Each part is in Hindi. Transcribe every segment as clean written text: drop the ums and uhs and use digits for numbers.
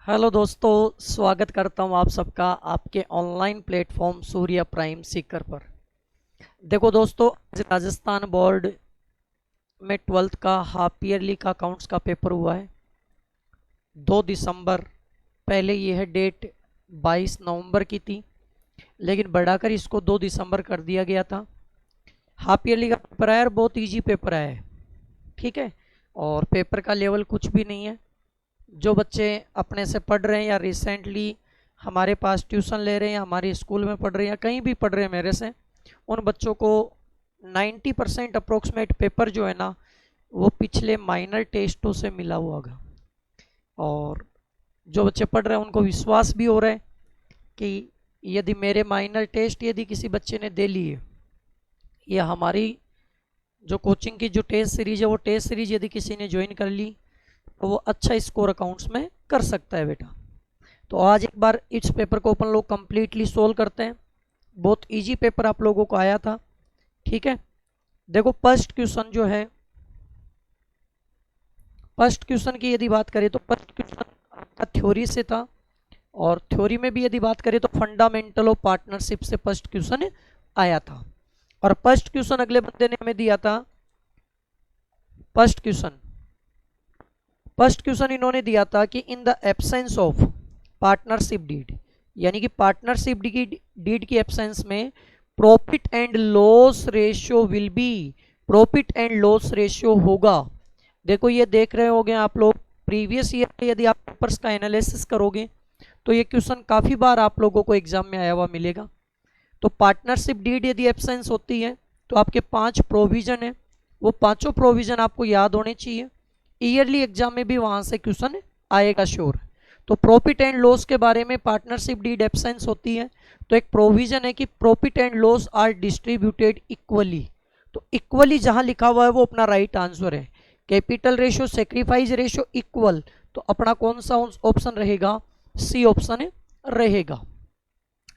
हेलो दोस्तों, स्वागत करता हूं आप सबका आपके ऑनलाइन प्लेटफॉर्म सूर्य प्राइम सीकर पर। देखो दोस्तों, आज राजस्थान बोर्ड में 12th का हाफ ईयरली का अकाउंट्स का पेपर हुआ है 2 दिसंबर। पहले ये है डेट 22 नवंबर की थी, लेकिन बढ़ाकर इसको 2 दिसंबर कर दिया गया था। हाफ ईयरली का पेपर आया और बहुत ईजी पेपर आया है, ठीक है। और पेपर का लेवल कुछ भी नहीं है। जो बच्चे अपने से पढ़ रहे हैं या रिसेंटली हमारे पास ट्यूशन ले रहे हैं या हमारे स्कूल में पढ़ रहे हैं या कहीं भी पढ़ रहे हैं मेरे से, उन बच्चों को 90% अप्रोक्सीमेट पेपर जो है ना वो पिछले माइनर टेस्टों से मिला हुआ होगा। और जो बच्चे पढ़ रहे हैं उनको विश्वास भी हो रहा है कि यदि मेरे माइनर टेस्ट यदि किसी बच्चे ने दे लिए या हमारी जो कोचिंग की जो टेस्ट सीरीज है वो टेस्ट सीरीज यदि किसी ने ज्वाइन कर ली तो वो अच्छा स्कोर अकाउंट्स में कर सकता है बेटा। तो आज एक बार इस पेपर को अपन लोग कंप्लीटली सोल्व करते हैं। बहुत इजी पेपर आप लोगों को आया था, ठीक है। देखो फर्स्ट क्वेश्चन जो है, फर्स्ट क्वेश्चन की यदि बात करें तो फर्स्ट क्वेश्चन आपका थ्योरी से था, और थ्योरी में भी यदि बात करें तो फंडामेंटल ऑफ पार्टनरशिप से फर्स्ट क्वेश्चन आया था। और फर्स्ट क्वेश्चन अगले बंदे ने हमें दिया था, फर्स्ट क्वेश्चन इन्होंने दिया था कि in the absence of partnership deed, यानी कि पार्टनरशिप डीड की एब्सेंस में profit and loss ratio will be, profit and loss ratio होगा। देखो ये देख रहे होंगे आप लोग, प्रीवियस ईयर के यदि आप पेपर्स का एनालिसिस करोगे तो ये क्वेश्चन काफ़ी बार आप लोगों को एग्जाम में आया हुआ मिलेगा। तो पार्टनरशिप डीड यदि एब्सेंस होती है तो आपके 5 प्रोविजन है, वो पांचों प्रोविजन आपको याद होने चाहिए। ईयरली एग्जाम में भी वहां से क्वेश्चन आएगा श्योर। तो प्रॉफिट एंड लॉस के बारे में पार्टनरशिप डीड एब्सेंस होती है तो एक प्रोविजन है कि profit and loss are distributed equally. तो इक्वली जहां लिखा हुआ है वो अपना राइट आंसर है। Capital ratio, sacrifice ratio equal, तो अपना कौन सा ऑप्शन रहेगा? सी ऑप्शन रहेगा।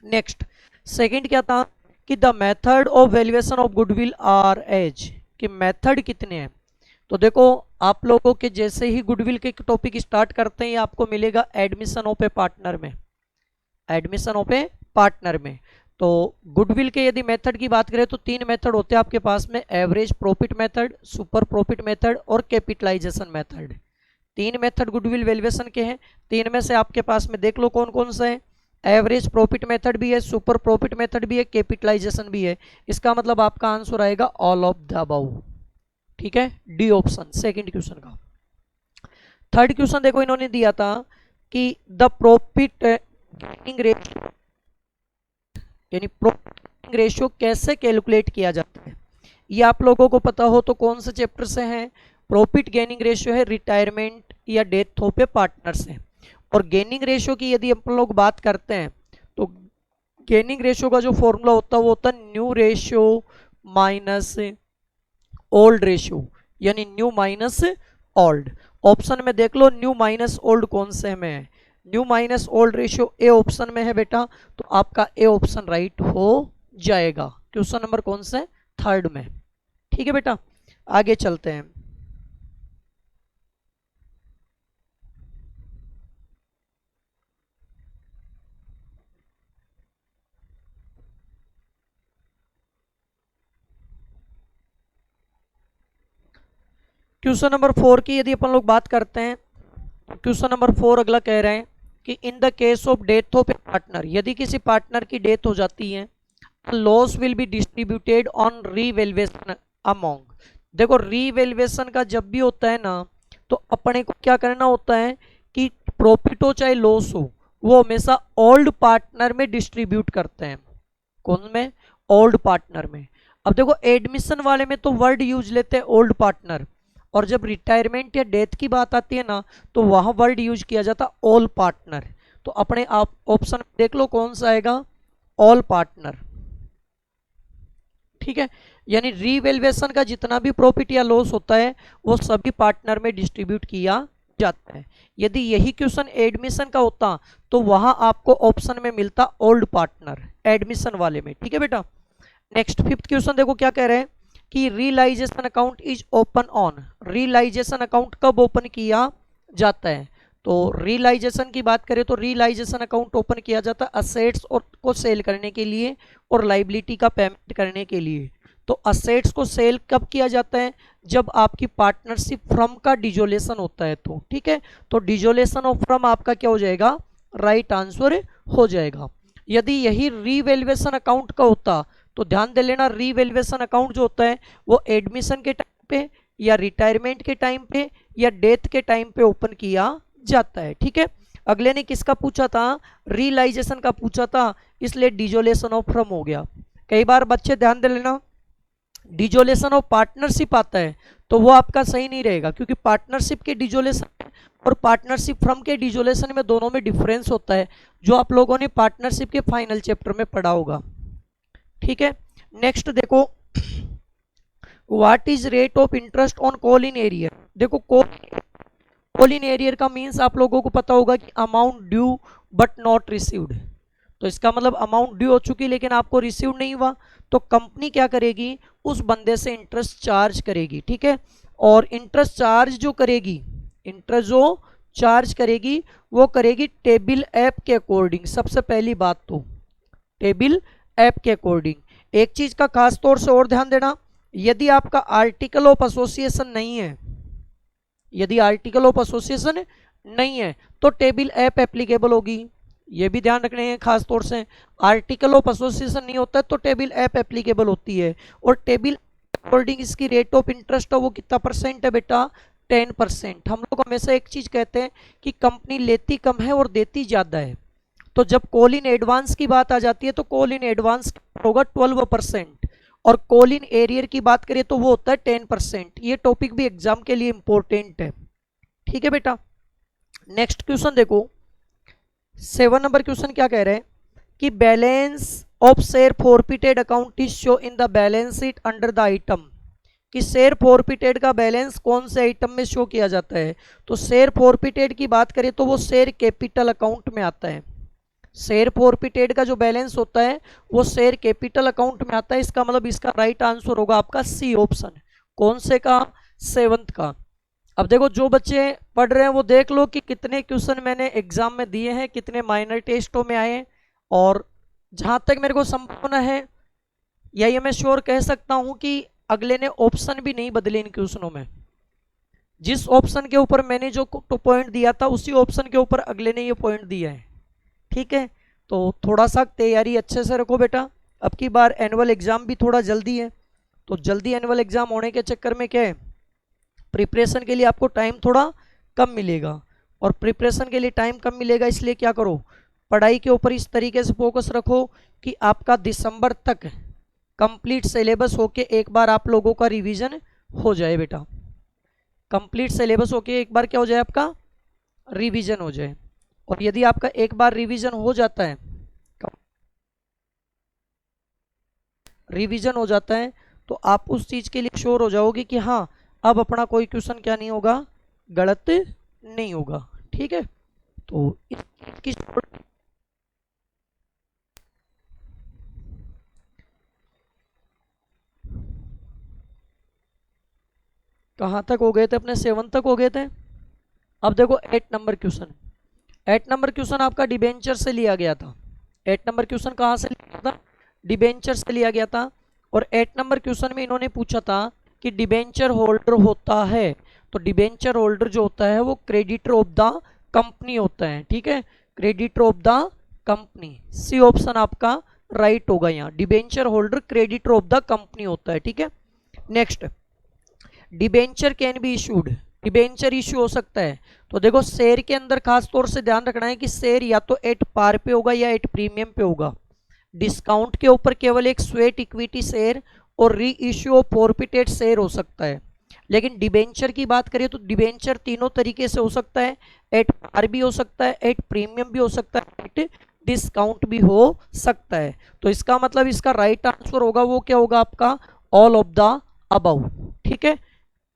नेक्स्ट सेकंड क्या था कि the method of valuation of goodwill are as, कि मेथड कितने हैं। तो देखो आप लोगों के जैसे ही गुडविल के टॉपिक स्टार्ट करते हैं आपको मिलेगा एडमिशन ऑफ ए पार्टनर में, एडमिशन ऑफ ए पार्टनर में। तो गुडविल के यदि मेथड की बात करें तो 3 मेथड होते हैं आपके पास में, average profit method, super profit method और capitalisation method. 3 method goodwill valuation के हैं। 3 में से आपके पास में देख लो कौन कौन सा है। एवरेज प्रॉफिट मेथड भी है, सुपर प्रॉफिट मेथड भी है, कैपिटलाइजेशन भी है। इसका मतलब आपका आंसर आएगा ऑल ऑफ द अबव, ठीक है, डी ऑप्शन सेकंड क्वेश्चन का। थर्ड क्वेश्चन देखो इन्होंने दिया था कि द प्रॉफिट गेनिंग रेशियो, यानी प्रॉफिट रेशियो कैसे कैलकुलेट किया जाता है। ये आप लोगों को पता हो तो कौन से चैप्टर से है? प्रॉफिट गेनिंग रेशियो है रिटायरमेंट या डेथ ऑफ ए पार्टनर से। और गेनिंग रेशियो की यदि अपन लोग बात करते हैं तो गेनिंग रेशियो का जो फॉर्मूला होता है वो होता है new ratio minus old ratio, यानी न्यू माइनस ओल्ड। ऑप्शन में देख लो न्यू माइनस ओल्ड कौन से में है? New minus old ratio A option में है बेटा, तो आपका ए ऑप्शन राइट हो जाएगा। क्वेश्चन नंबर कौन सा है? थर्ड में, ठीक है बेटा। आगे चलते हैं। क्वेश्चन नंबर 4 की यदि अपन लोग बात करते हैं, क्वेश्चन नंबर 4 अगला कह रहे हैं कि in the case of death of a partner, यदि किसी पार्टनर की डेथ हो जाती है, loss will be distributed on revaluation among. देखो रीवैल्यूएशन का जब भी होता है ना तो अपने को क्या करना होता है कि प्रॉफिट हो चाहे लॉस हो वो हमेशा ओल्ड पार्टनर में डिस्ट्रीब्यूट करते हैं। कौन में? ओल्ड पार्टनर में। अब देखो एडमिशन वाले में तो वर्ड यूज लेते हैं ओल्ड पार्टनर, और जब रिटायरमेंट या डेथ की बात आती है ना तो वहां वर्ड यूज किया जाता ऑल पार्टनर। तो अपने आप ऑप्शन देख लो कौन सा आएगा? ऑल पार्टनर, ठीक है। यानी रीवैल्यूएशन का जितना भी प्रॉफिट या लॉस होता है वो सभी पार्टनर में डिस्ट्रीब्यूट किया जाता है। यदि यही क्वेश्चन एडमिशन का होता तो वहां आपको ऑप्शन में मिलता ओल्ड पार्टनर एडमिशन वाले में, ठीक है बेटा। नेक्स्ट फिफ्थ क्वेश्चन देखो क्या कह रहे हैं कि realization account is open on, realization account कब ओपन किया जाता है? तो रियलाइजेशन की बात करें तो रियलाइजेशन अकाउंट ओपन किया जाता है असेट्स और को सेल करने के लिए और लाइबिलिटी का पेमेंट करने के लिए। तो असेट्स को सेल कब किया जाता है, जब आपकी पार्टनरशिप फ्रॉम का डिजोलेशन होता है तो, ठीक है। तो डिजोलेशन ऑफ फ्रॉम आपका क्या हो जाएगा, राइट आंसर हो जाएगा। यदि यही रीवैल्यूएशन अकाउंट का होता तो ध्यान दे लेना, रीवैल्यूएशन अकाउंट जो होता है वो एडमिशन के टाइम पे या रिटायरमेंट के टाइम पे या डेथ के टाइम पे ओपन किया जाता है, ठीक है। अगले ने किसका पूछा था, रियलाइजेशन का पूछा था, इसलिए डिजोलेशन ऑफ फ्रॉम हो गया। कई बार बच्चे ध्यान दे लेना, डिजोलेशन ऑफ पार्टनरशिप आता है तो वो आपका सही नहीं रहेगा, क्योंकि पार्टनरशिप के डिजोलेशन और पार्टनरशिप फ्रॉम के डिजोलेशन में दोनों में डिफरेंस होता है, जो आप लोगों ने पार्टनरशिप के फाइनल चैप्टर में पढ़ा होगा, ठीक है। नेक्स्ट देखो, what is rate of interest on call in arrear. देखो कॉल इन एरियर का मीन्स आप लोगों को पता होगा कि amount due but not received. तो इसका मतलब अमाउंट ड्यू हो चुकी लेकिन आपको रिसीव नहीं हुआ, तो कंपनी क्या करेगी, उस बंदे से इंटरेस्ट चार्ज करेगी, ठीक है। और इंटरेस्ट चार्ज जो करेगी, इंटरेस्ट जो चार्ज करेगी वो करेगी टेबल ऐप के अकॉर्डिंग। सबसे पहली बात तो टेबल ऐप के अकॉर्डिंग। एक चीज का खास तौर से और ध्यान देना, यदि आपका आर्टिकल ऑफ एसोसिएशन नहीं है, यदि आर्टिकल ऑफ एसोसिएशन नहीं है तो टेबल ऐप एप्लीकेबल होगी। ये भी ध्यान रखने हैं खास तौर से, आर्टिकल ऑफ एसोसिएशन नहीं होता है तो टेबल ऐप एप्लीकेबल होती है। और टेबल अकॉर्डिंग इसकी रेट ऑफ इंटरेस्ट है वो कितना परसेंट है बेटा, 10%। हम लोग हमेशा एक चीज कहते हैं कि कंपनी लेती कम है और देती ज्यादा है, तो जब कॉल इन एडवांस की बात आ जाती है तो कॉल इन एडवांस होगा 12%, और कॉल इन एरियर की बात करें तो वो होता है 10%। ये टॉपिक भी एग्जाम के लिए इंपॉर्टेंट है, ठीक है बेटा। नेक्स्ट क्वेश्चन देखो, 7 नंबर क्वेश्चन क्या कह रहे हैं कि balance of share forfeited account is show in the balance sheet under the item, कि शेयर फॉरफिटेड का बैलेंस कौन से आइटम में शो किया जाता है। तो शेयर फॉरफिटेड की बात करें तो वो शेयर कैपिटल अकाउंट में आता है। शेयर फॉरफिटेड का जो बैलेंस होता है वो शेयर कैपिटल अकाउंट में आता है। इसका मतलब इसका राइट आंसर होगा आपका सी ऑप्शन। कौन से का, 7th का। अब देखो जो बच्चे पढ़ रहे हैं वो देख लो कि कितने क्वेश्चन मैंने एग्जाम में दिए हैं, कितने माइनर टेस्टों में आए हैं, और जहां तक मेरे को संभावना है या ये मैं श्योर कह सकता हूं कि अगले ने ऑप्शन भी नहीं बदले इन क्वेश्चनों में। जिस ऑप्शन के ऊपर मैंने जो पॉइंट दिया था उसी ऑप्शन के ऊपर अगले ने ये पॉइंट दिया है, ठीक है। तो थोड़ा सा तैयारी अच्छे से रखो बेटा। अब की बार एनुअल एग्जाम भी थोड़ा जल्दी है, तो जल्दी एनुअल एग्जाम होने के चक्कर में क्या है, प्रिपरेशन के लिए आपको टाइम थोड़ा कम मिलेगा, और प्रिपरेशन के लिए टाइम कम मिलेगा इसलिए क्या करो, पढ़ाई के ऊपर इस तरीके से फोकस रखो कि आपका दिसंबर तक कंप्लीट सिलेबस होके एक बार आप लोगों का रिवीजन हो जाए बेटा। कंप्लीट सिलेबस होके एक बार क्या हो जाए, आपका रिवीजन हो जाए। और यदि आपका एक बार रिवीजन हो जाता है, रिवीजन हो जाता है तो आप उस चीज के लिए श्योर हो जाओगे कि हाँ अब अपना कोई क्वेश्चन क्या नहीं होगा, गलत नहीं होगा, ठीक है। तो इसकी कहाँ तक हो गए थे अपने, 7 तक हो गए थे। अब देखो 8 नंबर क्वेश्चन। 8 नंबर क्वेश्चन आपका डिबेंचर से लिया गया था। 8 नंबर क्वेश्चन कहाँ से लिया था, डिबेंचर से लिया गया था। और 8 नंबर क्वेश्चन में इन्होंने पूछा था कि डिबेंचर होल्डर होता है, तो डिबेंचर होल्डर जो होता है वो क्रेडिटर ऑफ द कंपनी होता है, ठीक है, creditor of the company. C option आपका राइट होगा यहाँ, debenture holder creditor of the company होता है, ठीक है। Next, debenture can be issued, debenture issue हो सकता है। तो देखो शेयर के अंदर खास तौर से ध्यान रखना है कि शेयर या तो एट पार पे होगा या एट प्रीमियम पे होगा। डिस्काउंट के ऊपर केवल एक स्वेट इक्विटी शेयर और री इश्यू ऑफ फॉरफिटेड शेयर हो सकता है। लेकिन डिबेंचर की बात करें तो डिबेंचर तीनों तरीके से हो सकता है, एट पार भी हो सकता है, एट प्रीमियम भी हो सकता है, एट डिस्काउंट भी हो सकता है। तो इसका मतलब इसका राइट आंसर होगा वो क्या होगा आपका, ऑल ऑफ द अबव, ठीक है,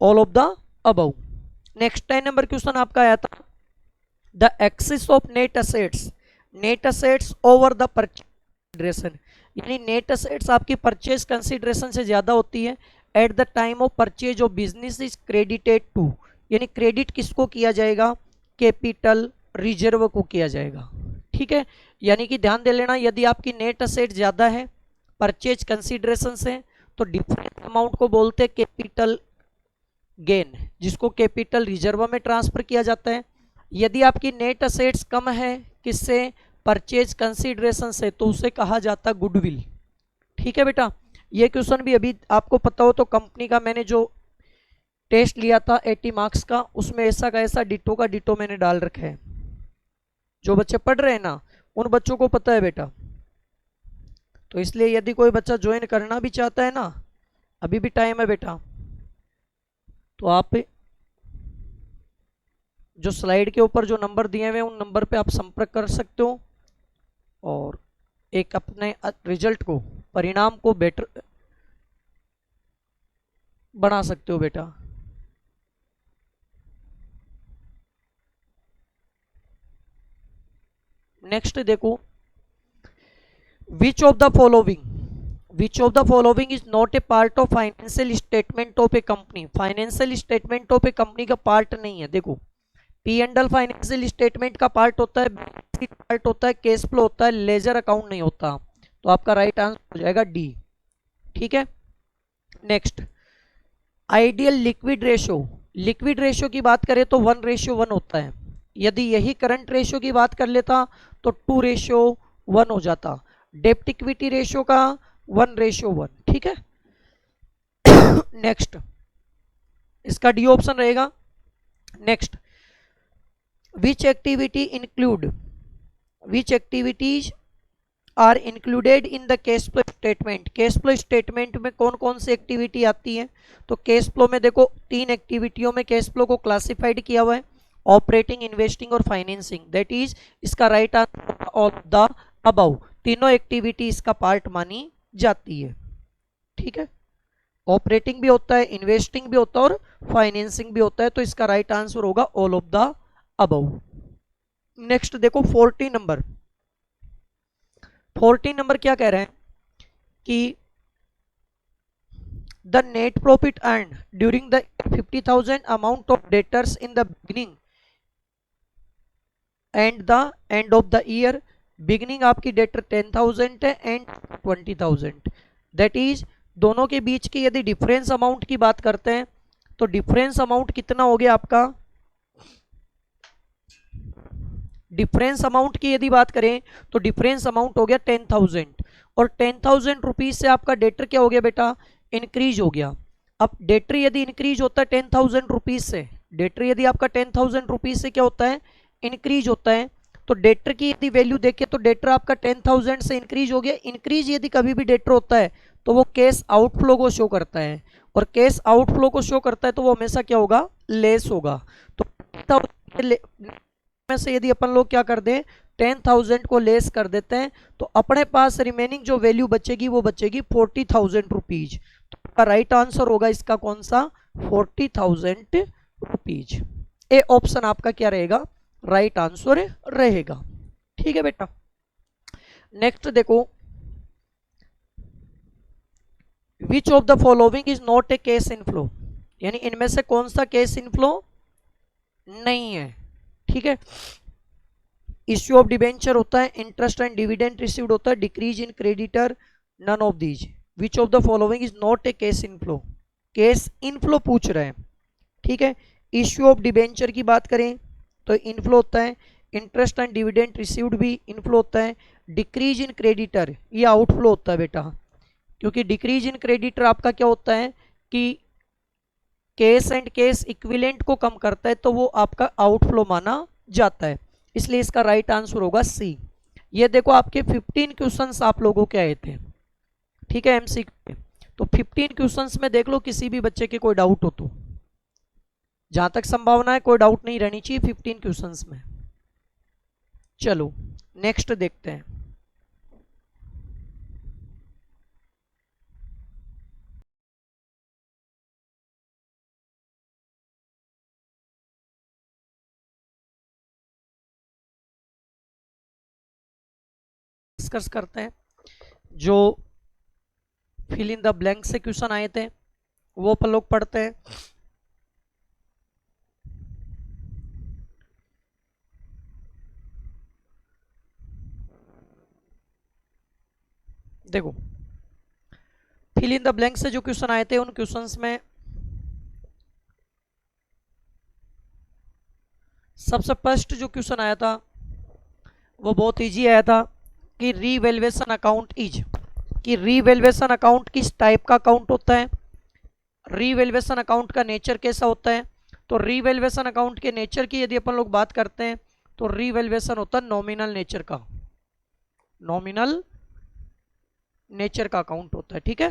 all of the above. Next 10 number question आपका आया था, the excess of net assets, net assets over the purchase consideration, यानी नेट असेट्स आपकी परचेज कंसिडरेशन से ज्यादा होती है at the time of purchase of business is credited to, यानी क्रेडिट किसको किया जाएगा, कैपिटल रिजर्व को किया जाएगा। ठीक है, यानी कि ध्यान दे लेना, यदि आपकी नेट असेट ज्यादा है परचेज कंसिडरेशन से तो डिफरेंस अमाउंट को बोलते हैं कैपिटल गेन, जिसको कैपिटल रिजर्व में ट्रांसफर किया जाता है। यदि आपकी नेट असेट्स कम है किससे, परचेज कंसिडरेशन से, तो उसे कहा जाता है गुडविल। ठीक है बेटा, ये क्वेश्चन भी अभी आपको पता हो तो कंपनी का मैंने जो टेस्ट लिया था 80 मार्क्स का, उसमें ऐसा का ऐसा डिटो का डिटो मैंने डाल रखा है। जो बच्चे पढ़ रहे हैं ना उन बच्चों को पता है बेटा। तो इसलिए यदि कोई बच्चा ज्वाइन करना भी चाहता है ना, अभी भी टाइम है बेटा, तो आप जो स्लाइड के ऊपर जो नंबर दिए हुए हैं उन नंबर पे आप संपर्क कर सकते हो और एक अपने रिजल्ट को, परिणाम को बेटर बना सकते हो बेटा। नेक्स्ट देखो, विच of the following is not A part of financial statement of A company. Financial statement of A company का पार्ट नहीं है। देखो, P and L financial statement का पार्ट होता है, बैलेंस शीट पार्ट होता है, कैश फ्लो होता है, लेजर अकाउंट नहीं होता। तो आपका राइट आंसर हो जाएगा डी। ठीक है, नेक्स्ट, आइडियल लिक्विड रेशियो की बात करें तो 1:1 होता है। यदि यही करंट रेशियो की बात कर लेता तो 2:1 हो जाता। डेप्ट इक्विटी रेशियो का 1:1। ठीक है, नेक्स्ट, इसका डी ऑप्शन रहेगा। Next, which activities are included in the cash flow statement। Cash flow statement में कौन कौन सी एक्टिविटी आती है, तो कैश फ्लो में देखो 3 एक्टिविटियों में कैश फ्लो को क्लासिफाइड किया हुआ है, ऑपरेटिंग, इन्वेस्टिंग और फाइनेंसिंग। दैट इज, इसका right answer of the above. तीनों एक्टिविटी इसका पार्ट मानी जाती है। ठीक है, ऑपरेटिंग भी होता है, इन्वेस्टिंग भी होता है और फाइनेंसिंग भी होता है। तो इसका राइट आंसर होगा all of the above. Next देखो 14 नंबर क्या कह रहे हैं कि the net profit earn during the 50,000 amount of debtors in the beginning and the end of the year. Beginning आपकी डेटर 10,000 है एंड 20,000। दैट इज, दोनों के बीच की यदि डिफरेंस अमाउंट की बात करते हैं तो डिफरेंस अमाउंट कितना हो गया आपका, डिफरेंस अमाउंट की यदि बात करें तो डिफरेंस अमाउंट हो गया 10,000 और 10,000 रुपीज से आपका डेटर क्या हो गया बेटा, इंक्रीज हो गया। अब डेटर यदि इंक्रीज होता है 10,000 रुपीज से, डेटर यदि आपका 10,000 रुपीज से क्या होता है, इंक्रीज होता है, तो डेटर की यदि वैल्यू देखें तो डेटर आपका 10,000 से इंक्रीज हो गया। इंक्रीज यदि कभी भी डेटर होता है तो वो कैश आउटफ्लो को शो करता है और कैश आउटफ्लो को शो करता है तो वो हमेशा क्या होगा, लेस होगा। तो में से यदि अपन लोग क्या कर दें, 10,000 को लेस कर देते हैं तो अपने पास रिमेनिंग जो वैल्यू बचेगी वो बचेगी 40,000 रुपीज। तो राइट आंसर होगा इसका कौन सा, 40,000 रुपीज। ए ऑप्शन आपका क्या रहेगा, राइट आंसर रहेगा। ठीक है बेटा, नेक्स्ट देखो, विच of the following is not a cash inflow, यानी इनमें से कौन सा कैश इनफ्लो नहीं है। ठीक है, इश्यू ऑफ डिबेंचर होता है, इंटरेस्ट एंड डिविडेंड रिसीव्ड होता है, decrease in creditor, none of these. Which of the following is not a cash inflow, cash inflow पूछ रहे हैं। ठीक है, इश्यू ऑफ डिबेंचर की बात करें तो इनफ्लो होता है, इंटरेस्ट एंड डिविडेंड रिसीव्ड भी इनफ्लो होता है, डिक्रीज इन क्रेडिटर ये आउटफ्लो होता है बेटा, क्योंकि डिक्रीज इन क्रेडिटर आपका क्या होता है कि कैश एंड कैश इक्विवेलेंट को कम करता है तो वो आपका आउटफ्लो माना जाता है। इसलिए इसका राइट आंसर होगा सी। ये देखो आपके 15 क्वेश्चंस आप लोगों के आए थे। ठीक है, एमसीक्यू, तो 15 क्वेश्चंस में देख लो किसी भी बच्चे के कोई डाउट हो तो, जहां तक संभावना है कोई डाउट नहीं रहनी चाहिए 15 क्वेश्चंस में। चलो नेक्स्ट देखते हैं। डिस्कस करते हैं जो फिल इन द ब्लैंक से क्वेश्चन आए थे वो अपन लोग पढ़ते हैं। देखो फिल इन द ब्लैंक से जो क्वेश्चन आए थे उन क्वेश्चंस में सबसे फर्स्ट जो क्वेश्चन आया था वो बहुत इजी आया था कि रीवैल्यूएशन अकाउंट इज, कि रीवैल्यूएशन अकाउंट किस टाइप का अकाउंट होता है, रीवैल्यूएशन अकाउंट का नेचर कैसा होता है। तो रीवैल्यूएशन अकाउंट के नेचर की यदि अपन लोग बात करते हैं तो रीवैल्यूएशन होता है नॉमिनल नेचर का, नॉमिनल नेचर का अकाउंट होता है, ठीक है।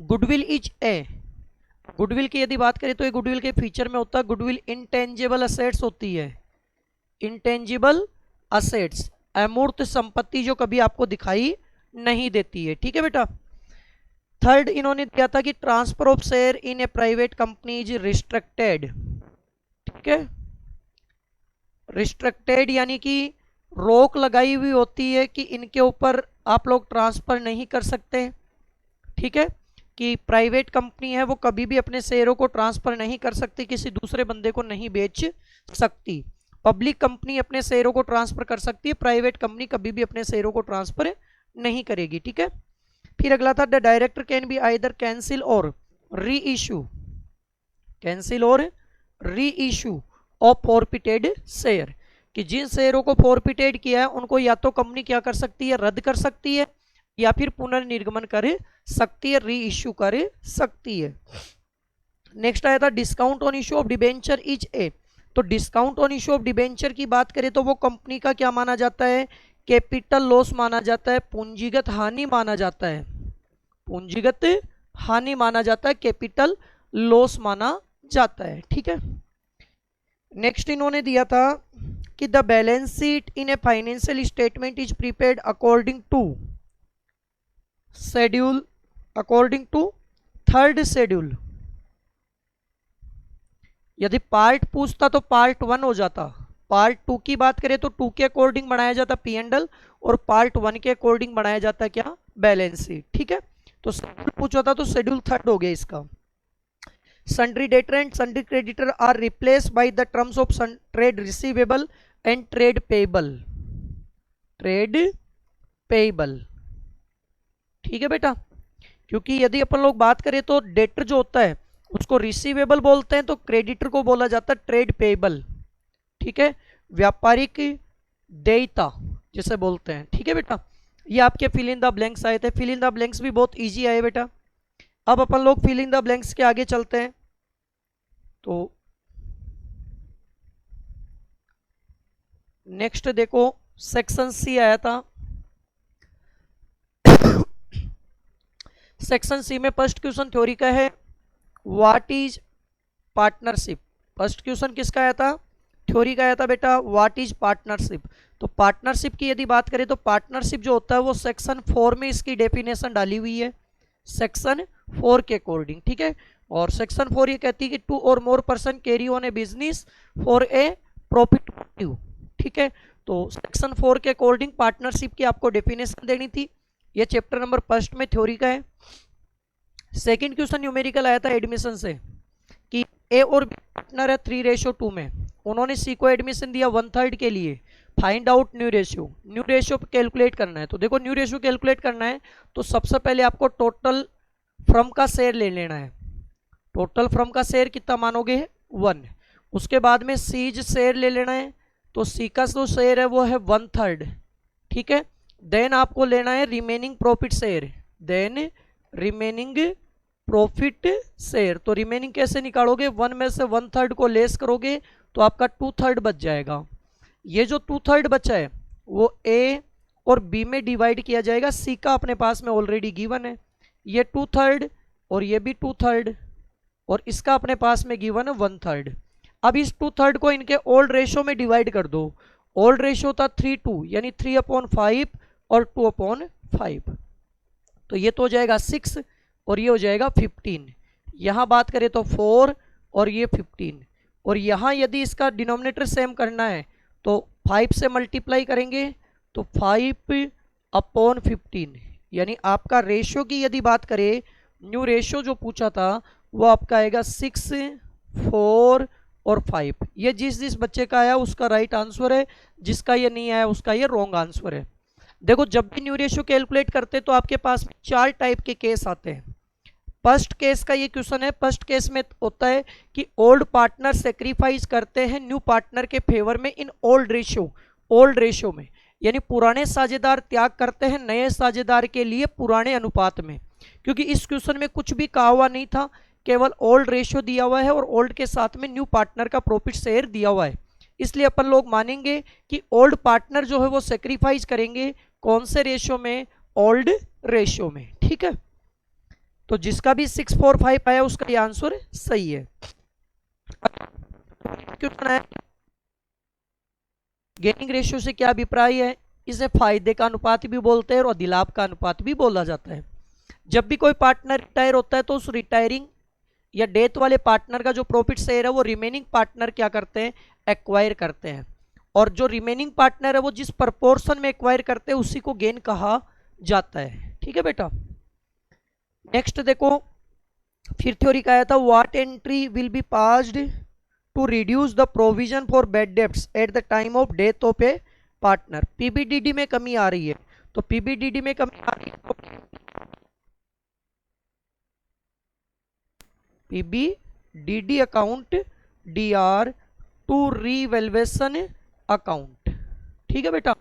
गुडविल इज ए, गुडविल की यदि बात करें तो ये गुडविल के फीचर में होता है, गुडविल इंटेंजिबल असेट्स होती है, इंटेंजिबल असेट्स, अमूर्त संपत्ति जो कभी आपको दिखाई नहीं देती है, ठीक है बेटा। थर्ड इन्होंने दिया था कि transfer of share in A private company is restricted, ठीक है, रिस्ट्रिक्टेड यानी कि रोक लगाई हुई होती है कि इनके ऊपर आप लोग ट्रांसफर नहीं कर सकते, ठीक है, कि प्राइवेट कंपनी है वो कभी भी अपने शेयरों को ट्रांसफर नहीं कर सकती, किसी दूसरे बंदे को नहीं बेच सकती। पब्लिक कंपनी अपने शेयरों को ट्रांसफर कर सकती है, प्राइवेट कंपनी कभी भी अपने शेयरों को ट्रांसफर नहीं करेगी, ठीक है। फिर अगला था the director can be either cancel और री इशू, कैंसिल और री इशू ऑफ फॉरफिटेड शेयर, कि जिन शेयरों को फॉरफिटेड किया है उनको या तो कंपनी क्या कर सकती है, रद्द कर सकती है, या फिर पुनर्निर्गमन कर सकती है, री इश्यू कर सकती है। नेक्स्ट आया था discount on issue of debenture is a, तो discount on issue of debenture की बात करें तो वो कंपनी का क्या माना जाता है, कैपिटल लॉस माना जाता है, पूंजीगत हानि माना जाता है, पूंजीगत हानि माना जाता है, कैपिटल लॉस माना जाता है, ठीक है। नेक्स्ट इन्होंने दिया था कि the balance sheet in a financial statement is prepared according to schedule, according to third schedule. यदि पार्ट पूछता तो पार्ट 1 हो जाता, पार्ट 2 की बात करें तो 2 के अकॉर्डिंग बनाया जाता पी एंड एल, और पार्ट 1 के अकॉर्डिंग बनाया जाता क्या, बैलेंस शीट, ठीक है। तो शेड्यूल पूछा था तो शेड्यूल थर्ड हो गया इसका। Sundry debtor and sundry creditor are replace by the terms of trade receivable and trade payable, trade payable, ठीक है बेटा। क्योंकि यदि अपन लोग बात करें तो डेटर जो होता है उसको रिसीवेबल बोलते हैं, तो क्रेडिटर को बोला जाता है ट्रेड पेबल, ठीक है, व्यापारिक देयता जिसे बोलते हैं, ठीक है बेटा। ये आपके फिल इन द ब्लैंक्स आए थे, फिल इन द ब्लैंक्स भी बहुत इजी आए बेटा। अब अपन लोग फिल इन द ब्लैंक्स के आगे चलते हैं। तो नेक्स्ट देखो सेक्शन सी आया था, सेक्शन सी में फर्स्ट क्वेश्चन थ्योरी का है, what is partnership. First question किसका आया था, थ्योरी का आया था बेटा, व्हाट इज पार्टनरशिप। तो पार्टनरशिप की यदि बात करें तो पार्टनरशिप जो होता है वो सेक्शन 4 में इसकी डेफिनेशन डाली हुई है, सेक्शन 4 के अकॉर्डिंग, ठीक है। और सेक्शन 4 ये कहती है कि 2 और more person carry on A business for a profit motive, ठीक है। तो सेक्शन 4 के अकॉर्डिंग पार्टनरशिप की आपको डेफिनेशन देनी थी, ये चैप्टर नंबर फर्स्ट में थ्योरी का है। सेकंड क्वेश्चन न्यूमेरिकल आया था एडमिशन से कि ए और बी पार्टनर है 3:2 में, उन्होंने सी को एडमिशन दिया 1/3 के लिए, find out new ratio, new ratio calculate करना है। तो देखो न्यू रेशियो कैलकुलेट करना है तो सबसे पहले आपको टोटल फ्रॉम का शेयर ले लेना है, टोटल फ्रॉम का शेयर कितना मानोगे 1, उसके बाद में सीज शेयर ले लेना है, तो सी का जो शेयर है वो है 1/3, ठीक है। देन आपको लेना है remaining profit share, then remaining profit share. तो रिमेनिंग कैसे निकालोगे, 1 में से 1/3 को लेस करोगे तो आपका 2/3 बच जाएगा। ये जो 2/3 बचा है वो ए और बी में डिवाइड किया जाएगा, सी का अपने पास में ऑलरेडी गिवन है, ये 2/3 और ये भी 2/3 और इसका अपने पास में गिवन है 1/3। अब इस 2/3 को इनके ओल्ड रेशियो में डिवाइड कर दो, ओल्ड रेशियो था 3:2 यानी 3/5 और 2/5, तो ये तो हो जाएगा 6 और ये हो जाएगा 15। यहाँ बात करें तो 4 और ये 15, और यहाँ यदि इसका डिनोमिनेटर सेम करना है तो 5 से मल्टीप्लाई करेंगे तो 5/15, यानी आपका रेशियो की यदि बात करें, न्यू रेशियो जो पूछा था वो आपका आएगा 6, 4 और 5। ये जिस जिस बच्चे का आया उसका राइट आंसर है, जिसका ये नहीं आया उसका ये रॉन्ग आंसर है। देखो जब भी न्यू रेशियो कैलकुलेट करते तो आपके पास में 4 टाइप के केस आते हैं। फर्स्ट केस का ये क्वेश्चन है, फर्स्ट केस में होता है कि ओल्ड पार्टनर सेक्रीफाइस करते हैं न्यू पार्टनर के फेवर में इन ओल्ड रेशियो में, यानी पुराने साझेदार त्याग करते हैं नए साझेदार के लिए पुराने अनुपात में। क्योंकि इस क्वेश्चन में कुछ भी कहा हुआ नहीं था, केवल ओल्ड रेशियो दिया हुआ है और ओल्ड के साथ में न्यू पार्टनर का प्रॉफिट शेयर दिया हुआ है, इसलिए अपन लोग मानेंगे कि ओल्ड पार्टनर जो है वो सेक्रीफाइस करेंगे कौन से रेशियो में, ओल्ड रेशियो में। ठीक है, तो जिसका भी 645 आया उसका ये आंसर सही है। क्वेश्चन है गेनिंग रेशियो से क्या अभिप्राय है? इसे फायदे का अनुपात भी बोलते हैं और अधिलाभ का अनुपात भी बोला जाता है। जब भी कोई पार्टनर रिटायर होता है तो उस रिटायरिंग या डेथ वाले पार्टनर का जो प्रॉफिट शेयर है वो रिमेनिंग पार्टनर क्या करते हैं, एक्वायर करते हैं, और जो रिमेनिंग पार्टनर है वो जिस प्रपोर्शन में एक्वायर करते हैं उसी को गेन कहा जाता है। ठीक है बेटा, नेक्स्ट देखो फिर थ्योरी का आया था, what entry will be passed to reduce the provision for bad debts at the time of death of a partner. PBDD में कमी आ रही है, तो पीबीडीडी में कमी आ रही है, PBDD account Dr to revaluation account. ठीक है बेटा,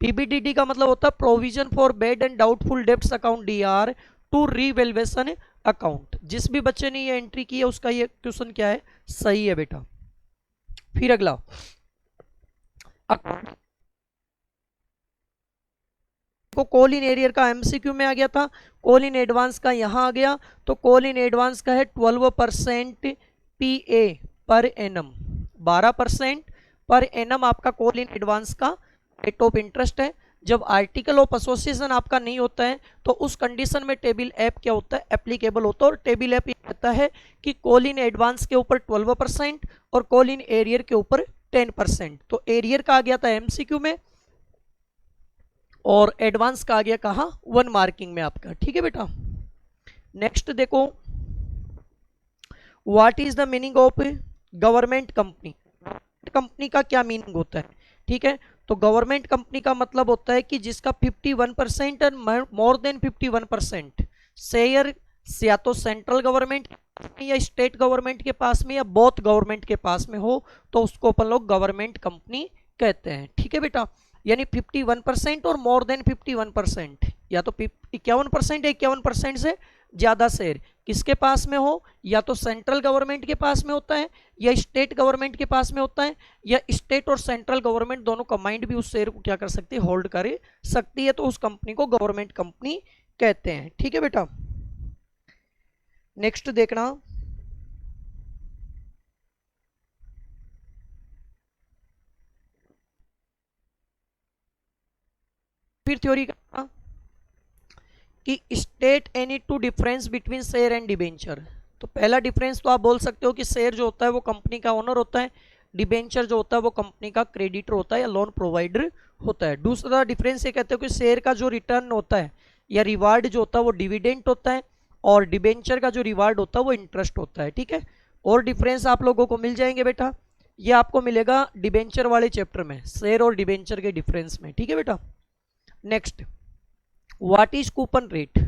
पीबीडीडी का मतलब होता है provision for bad and doubtful debts account Dr to revaluation account. जिस भी बच्चे ने ये एंट्री की है उसका ये क्वेश्चन क्या है, सही है बेटा। फिर अगला को कॉल इन एरियर का एमसीक्यू में आ गया था, कॉल इन एडवांस का यहां आ गया, तो कॉल इन एडवांस का है 12% पीए पर एनम, 12% पर एनम आपका कॉल इन एडवांस का रेट ऑफ इंटरेस्ट है। जब आर्टिकल ऑफ एसोसिएशन आपका नहीं होता है तो उस कंडीशन में टेबल ऐप क्या होता है, एप्लीकेबल होता है, और टेबल ऐप ये कहता है कि कॉल इन एडवांस के ऊपर 12% और कॉल इन एरियर के ऊपर 10%। तो एरियर का आ गया था एमसीक्यू में और एडवांस का आ गया कहा, 1 मार्किंग में आपका। ठीक है बेटा, नेक्स्ट देखो, what is the meaning of government company. Company का क्या मीनिंग होता है? ठीक है, तो गवर्नमेंट कंपनी का मतलब होता है कि जिसका 51% और मोर देन 51% शेयर या तो सेंट्रल गवर्नमेंट या स्टेट गवर्नमेंट के पास में या बोथ गवर्नमेंट के पास में हो, तो उसको अपन लोग गवर्नमेंट कंपनी कहते हैं। ठीक है बेटा, यानी 51% और मोर देन 51%, या तो 51% या 51% से ज्यादा शेयर किसके पास में हो, या तो सेंट्रल गवर्नमेंट के पास में होता है या स्टेट गवर्नमेंट के पास में होता है, या स्टेट और सेंट्रल गवर्नमेंट दोनों कंबाइंड भी उस शेयर को क्या कर सकती है, होल्ड कर सकती है, तो उस कंपनी को गवर्नमेंट कंपनी कहते हैं। ठीक है बेटा, नेक्स्ट देखना, फिर थ्योरी का कि state any two difference between share and debenture. तो पहला डिफरेंस तो आप बोल सकते हो कि शेयर जो होता है वो कंपनी का ओनर होता है, डिबेंचर जो होता है वो कंपनी का क्रेडिटर होता है या लोन प्रोवाइडर होता है। दूसरा डिफरेंस ये कहते हो कि शेयर का जो रिटर्न होता है या रिवार्ड जो होता है वो डिविडेंड होता है, और डिबेंचर का जो रिवार्ड होता है वो इंटरेस्ट होता है। ठीक है, और डिफरेंस आप लोगों को मिल जाएंगे बेटा, ये आपको मिलेगा डिबेंचर वाले चैप्टर में, शेयर और डिबेंचर के डिफरेंस में। ठीक है बेटा, next, what is coupon rate.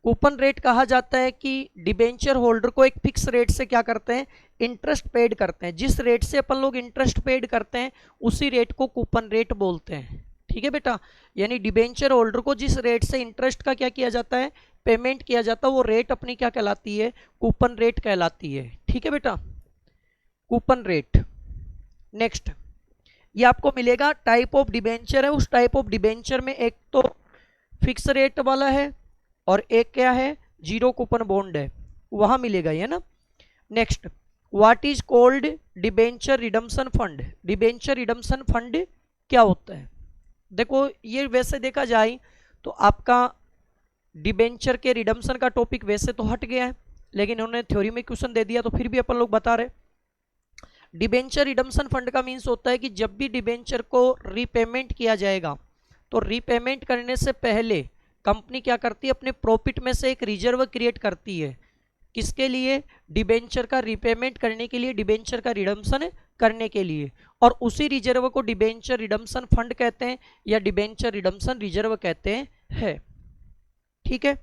Coupon rate कहा जाता है कि डिबेंचर होल्डर को एक फिक्स रेट से क्या करते हैं, इंटरेस्ट पेड करते हैं। जिस रेट से अपन लोग इंटरेस्ट पेड करते हैं उसी रेट को कूपन रेट बोलते हैं। ठीक है बेटा, यानी डिबेंचर होल्डर को जिस रेट से इंटरेस्ट का क्या किया जाता है, पेमेंट किया जाता है, वो रेट अपनी क्या कहलाती है, कूपन रेट कहलाती है। ठीक है बेटा, कूपन रेट। नेक्स्ट, ये आपको मिलेगा टाइप ऑफ डिबेंचर है, उस टाइप ऑफ डिबेंचर में एक तो फिक्स रेट वाला है और एक क्या है, जीरो कूपन बॉन्ड है, वहां मिलेगा ये ना। Next, what is called debenture redemption fund. Debenture redemption fund क्या होता है? देखो ये वैसे देखा जाए तो आपका डिबेंचर के रिडम्पशन का टॉपिक वैसे तो हट गया है, लेकिन उन्होंने थ्योरी में क्वेश्चन दे दिया तो फिर भी अपन लोग बता रहे। डिबेंचर रिडम्पशन फंड का मीन्स होता है कि जब भी डिबेंचर को रीपेमेंट किया जाएगा तो रीपेमेंट करने से पहले कंपनी क्या करती है, अपने प्रॉफिट में से एक रिजर्व क्रिएट करती है। किसके लिए? डिबेंचर का रीपेमेंट करने के लिए, डिबेंचर का रिडम्पशन करने के लिए, और उसी रिजर्व को डिबेंचर रिडम्पशन फंड कहते हैं या डिबेंचर रिडम्पशन रिजर्व कहते हैं। ठीक है,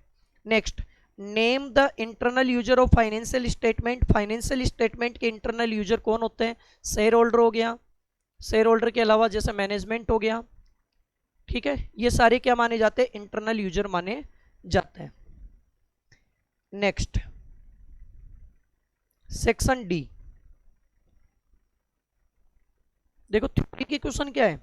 next, name the internal user of financial statement. Financial statement के इंटरनल यूजर कौन होते हैं? शेयर होल्डर हो गया, शेयर होल्डर के अलावा जैसे मैनेजमेंट हो गया। ठीक है, ये सारे क्या माने जाते हैं? इंटरनल यूजर माने जाते हैं। Next, section D. देखो थ्योरी के क्वेश्चन क्या है,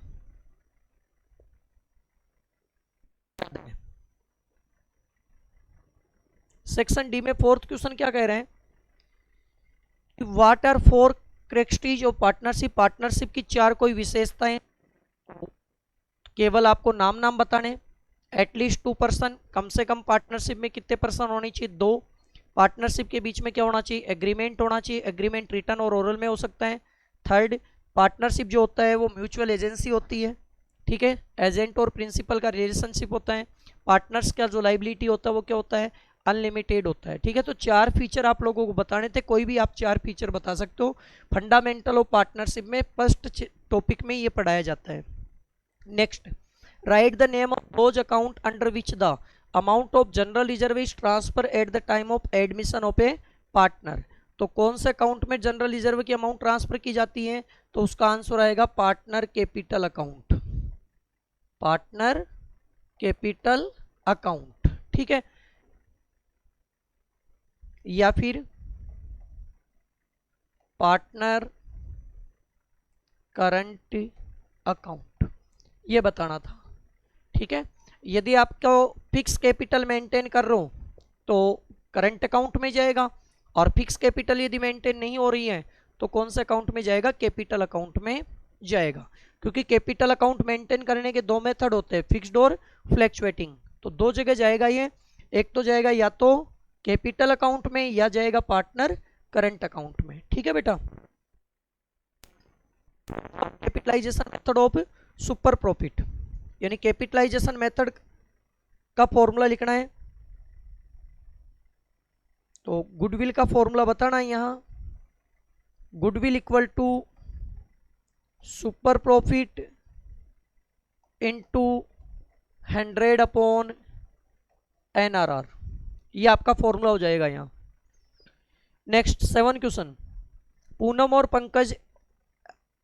सेक्शन डी में फोर्थ क्वेश्चन क्या कह रहे हैं? What are four characteristics of partnership. Partnership की चार कोई विशेषताएं, केवल आपको नाम नाम बताने। एटलीस्ट 2 पर्सन, कम से कम पार्टनरशिप में कितने पर्सन होने चाहिए? 2। पार्टनरशिप के बीच में क्या होना चाहिए? एग्रीमेंट होना चाहिए। एग्रीमेंट रिटन और ओरल में हो सकता है। थर्ड, पार्टनरशिप जो होता है वो म्यूचुअल एजेंसी होती है। ठीक है, एजेंट और प्रिंसिपल का रिलेशनशिप होता है। पार्टनर्स का जो लाइबिलिटी होता है वो क्या होता है? अनलिमिटेड होता है। ठीक है, तो 4 फीचर आप लोगों को बताने थे, कोई भी आप 4 फीचर बता सकते हो। फंडामेंटल ऑफ पार्टनरशिप में फर्स्ट टॉपिक में ये पढ़ाया जाता है। Next, right the name of those account under which the amount of general reserve is transfer eight the time of admission of a partner. तो कौन से अकाउंट में जनरल रिजर्व की अमाउंट ट्रांसफर की जाती है? तो उसका आंसर आएगा partner capital account, partner capital account. ठीक है, या फिर पार्टनर करंट अकाउंट, ये बताना था। ठीक है, यदि आपको फिक्स कैपिटल मेंटेन कर रहे हो तो करंट अकाउंट में जाएगा, और फिक्स कैपिटल यदि मेंटेन नहीं हो रही है तो कौन से अकाउंट में जाएगा? कैपिटल अकाउंट में जाएगा। क्योंकि कैपिटल अकाउंट मेंटेन करने के 2 मेथड होते हैं, फिक्स्ड और फ्लैक्चुएटिंग। तो 2 जगह जाएगा ये, एक तो जाएगा या तो कैपिटल अकाउंट में या जाएगा पार्टनर करंट अकाउंट में। ठीक है बेटा, capitalization method of super profit, यानी कैपिटलाइजेशन मेथड का फॉर्मूला लिखना है। तो गुडविल का फॉर्मूला बताना है यहां, goodwill equal to super profit into 100 upon NRR, ये आपका फॉर्मूला हो जाएगा यहाँ। नेक्स्ट 7 क्वेश्चन, पूनम और Pankaj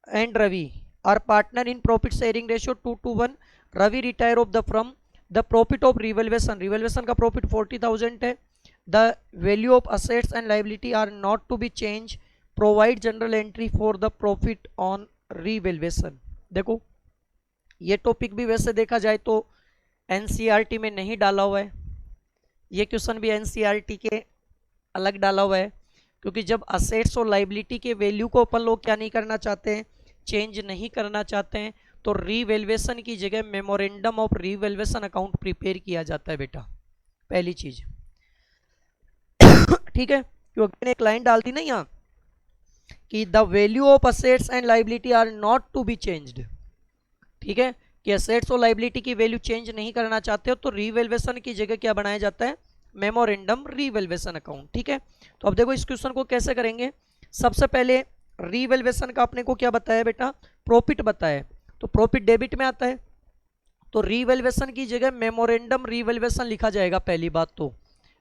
and Ravi are partner in profit sharing ratio 2:1। Ravi retire off the from the profit of revaluation, revaluation का प्रॉफिट 40,000 है। The value of assets and liability are not to be change, provide journal entry for the profit on revaluation. देखो ये टॉपिक भी वैसे देखा जाए तो एनसीईआरटी में नहीं डाला हुआ है, ये क्वेश्चन भी एनसीईआरटी के अलग डाला हुआ है, क्योंकि जब असेट्स और लाइबिलिटी के वैल्यू को अपन लोग क्या नहीं करना चाहते हैं? चेंज नहीं करना चाहते हैं, तो रीवैल्यूएशन की जगह memorandum of revaluation account prepare किया जाता है बेटा, पहली चीज। ठीक है, क्योंकि मैंने एक लाइन डाल दी ना यहाँ कि the value of assets and liability are not to be changed. ठीक है, कि असेट्स और लाइबिलिटी की वैल्यू चेंज नहीं करना चाहते हो तो रीवैल्यूएशन की जगह क्या बनाया जाता है? Memorandum revaluation account. ठीक है, तो अब देखो इस क्वेश्चन को कैसे करेंगे। सबसे पहले रीवैल्यूएशन का अपने को क्या बताया बेटा? प्रॉफिट बताया, तो प्रॉफिट डेबिट में आता है, तो रीवैल्यूएशन की जगह मेमोरेंडम रीवैल्यूएशन लिखा जाएगा। पहली बात तो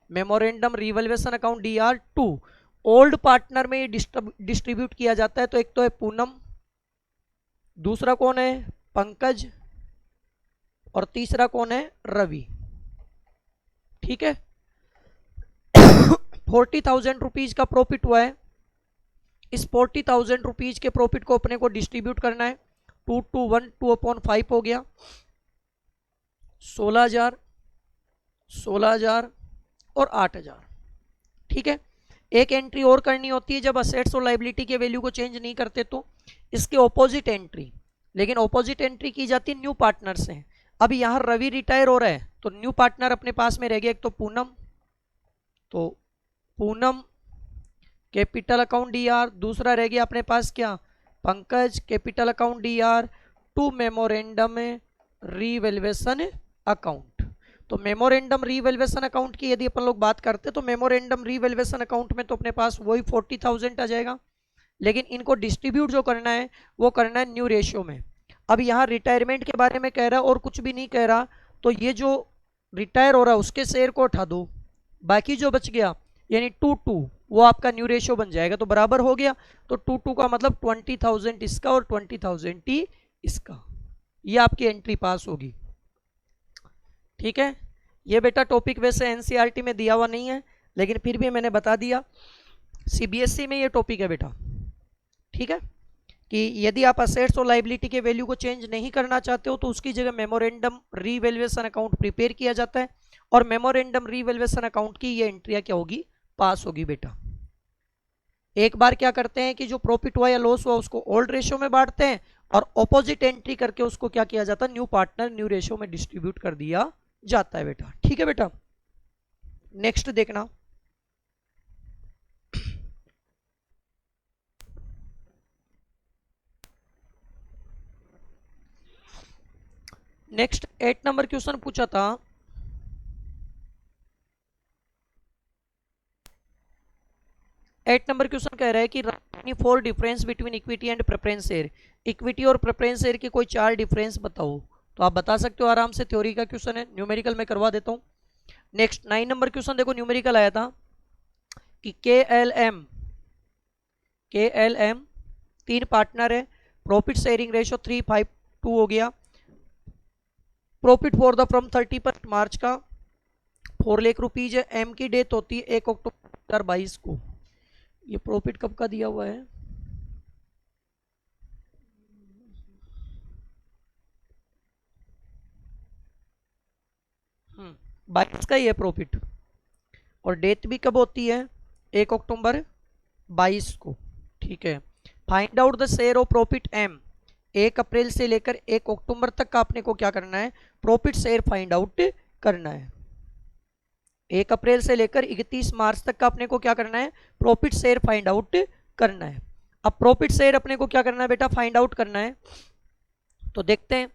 memorandum revaluation account DR2 old partner में डिस्ट्रीब्यूट किया जाता है। तो एक तो है पूनम, दूसरा कौन है? पंकज, और तीसरा कौन है? रवि। ठीक है, 40,000 रुपीज का प्रॉफिट हुआ है, इस 40,000 रुपीज के प्रॉफिट को अपने को डिस्ट्रीब्यूट करना है। 2 to 1 2/5 हो गया, 16,000, 16,000 और 8,000। ठीक है, एक एंट्री और करनी होती है जब असेट्स और लाइबिलिटी के वैल्यू को चेंज नहीं करते तो इसके ऑपोजिट एंट्री, लेकिन ऑपोजिट एंट्री की जाती है न्यू पार्टनर से। अब यहाँ रवि रिटायर हो रहा है तो न्यू पार्टनर अपने पास में रह गया, एक तो पूनम, तो पूनम कैपिटल अकाउंट DR, दूसरा रह गया अपने पास क्या? Pankaj capital account DR to memorandum revaluation account. तो मेमोरेंडम रीवैल्यूएशन अकाउंट की यदि अपन लोग बात करते तो मेमोरेंडम रीवैल्यूएशन अकाउंट में तो अपने पास वही 40,000 आ जाएगा, लेकिन इनको डिस्ट्रीब्यूट जो करना है वो करना है न्यू रेशियो में। अब यहाँ रिटायरमेंट के बारे में कह रहा है और कुछ भी नहीं कह रहा, तो ये जो रिटायर हो रहा है उसके शेयर को उठा दो, बाकी जो बच गया यानी 2:2 वो आपका न्यू रेशियो बन जाएगा, तो बराबर हो गया। तो 2:2 का मतलब 20,000 इसका और 20,000 टी इसका, ये आपकी एंट्री पास होगी। ठीक है, ये बेटा टॉपिक वैसे एनसीईआरटी में दिया हुआ नहीं है, लेकिन फिर भी मैंने बता दिया, सीबीएसई में ये टॉपिक है बेटा। ठीक है, कि यदि आप असेट्स और लाइबिलिटी के वैल्यू को चेंज नहीं करना चाहते हो तो उसकी जगह मेमोरेंडम रीवैल्यूएशन अकाउंट प्रिपेयर किया जाता है, और मेमोरेंडम रीवैल्यूएशन अकाउंट की ये एंट्रियां क्या होगी, पास होगी बेटा। एक बार क्या करते हैं कि जो प्रॉफिट हुआ या लॉस हुआ उसको ओल्ड रेशियो में बांटते हैं, और ऑपोजिट एंट्री करके उसको क्या किया जाता है, न्यू पार्टनर न्यू रेशियो में डिस्ट्रीब्यूट कर दिया जाता है बेटा। ठीक है बेटा, नेक्स्ट देखना। नेक्स्ट 8 नंबर क्वेश्चन पूछा था, एट नंबर क्वेश्चन कह रहा है कि for difference between equity and preference share, equity और प्रेफरेंस शेयर के कोई 4 डिफरेंस बताओ। तो आप बता सकते हो आराम से, थ्योरी का क्वेश्चन है, न्यूमेरिकल में करवा देता हूं। नेक्स्ट 9 नंबर क्वेश्चन देखो, न्यूमेरिकल आया था कि के एल एम 3 पार्टनर है, प्रॉफिट शेयरिंग रेशियो 3:5:2 हो गया, प्रॉफिट फॉर द फ्रॉम 31 मार्च का 4 लाख रुपीज है, एम की डेथ होती है 1 अक्टूबर 2022 को। ये प्रॉफिट कब का दिया हुआ है, हम्म, 22 का ही है प्रॉफिट, और डेट भी कब होती है, 1 अक्टूबर 22 को। ठीक है, find out the share of profit M, 1 अप्रैल से लेकर 1 अक्टूबर तक का अपने को क्या करना है, प्रॉफिट शेयर फाइंड आउट करना है। 1 अप्रैल से लेकर 31 मार्च तक का अपने को क्या करना है, प्रॉफिट शेयर फाइंड आउट करना है। अब प्रॉफिट शेयर अपने को क्या करना है बेटा, फाइंड आउट करना है। तो देखते हैं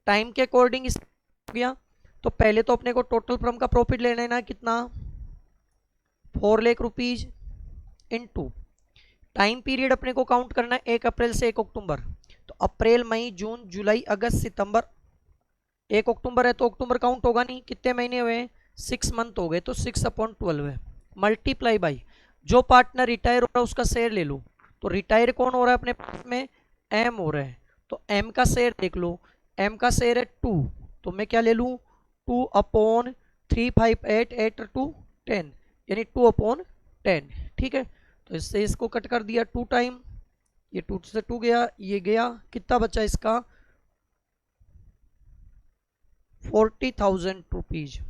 टाइम के अकॉर्डिंग इस हो गया, तो पहले तो अपने को टोटल फ्रॉम का प्रॉफिट ले लेना है, कितना, 4 lakh rupees into time period अपने को काउंट करना है 1 अप्रैल से 1 अक्टूबर, तो अप्रैल मई जून जुलाई अगस्त सितंबर, 1 अक्टूबर है तो अक्टूबर काउंट होगा नहीं, कितने महीने हुए, 6 मंथ हो गए, तो 6/12 है, मल्टीप्लाई बाई जो पार्टनर रिटायर हो रहा है उसका शेयर ले लो। तो रिटायर कौन हो रहा है अपने पास में, एम हो रहा है, तो एम का शेयर देख लो, एम का शेयर है 2, तो मैं क्या ले लूँ, 2/358/8/2 10, यानी 2/10। ठीक है, तो इससे इसको कट कर दिया 2 टाइम, ये 2 से 2 गया, ये गया, कितना बचा इसका, 40,000 रुपीज।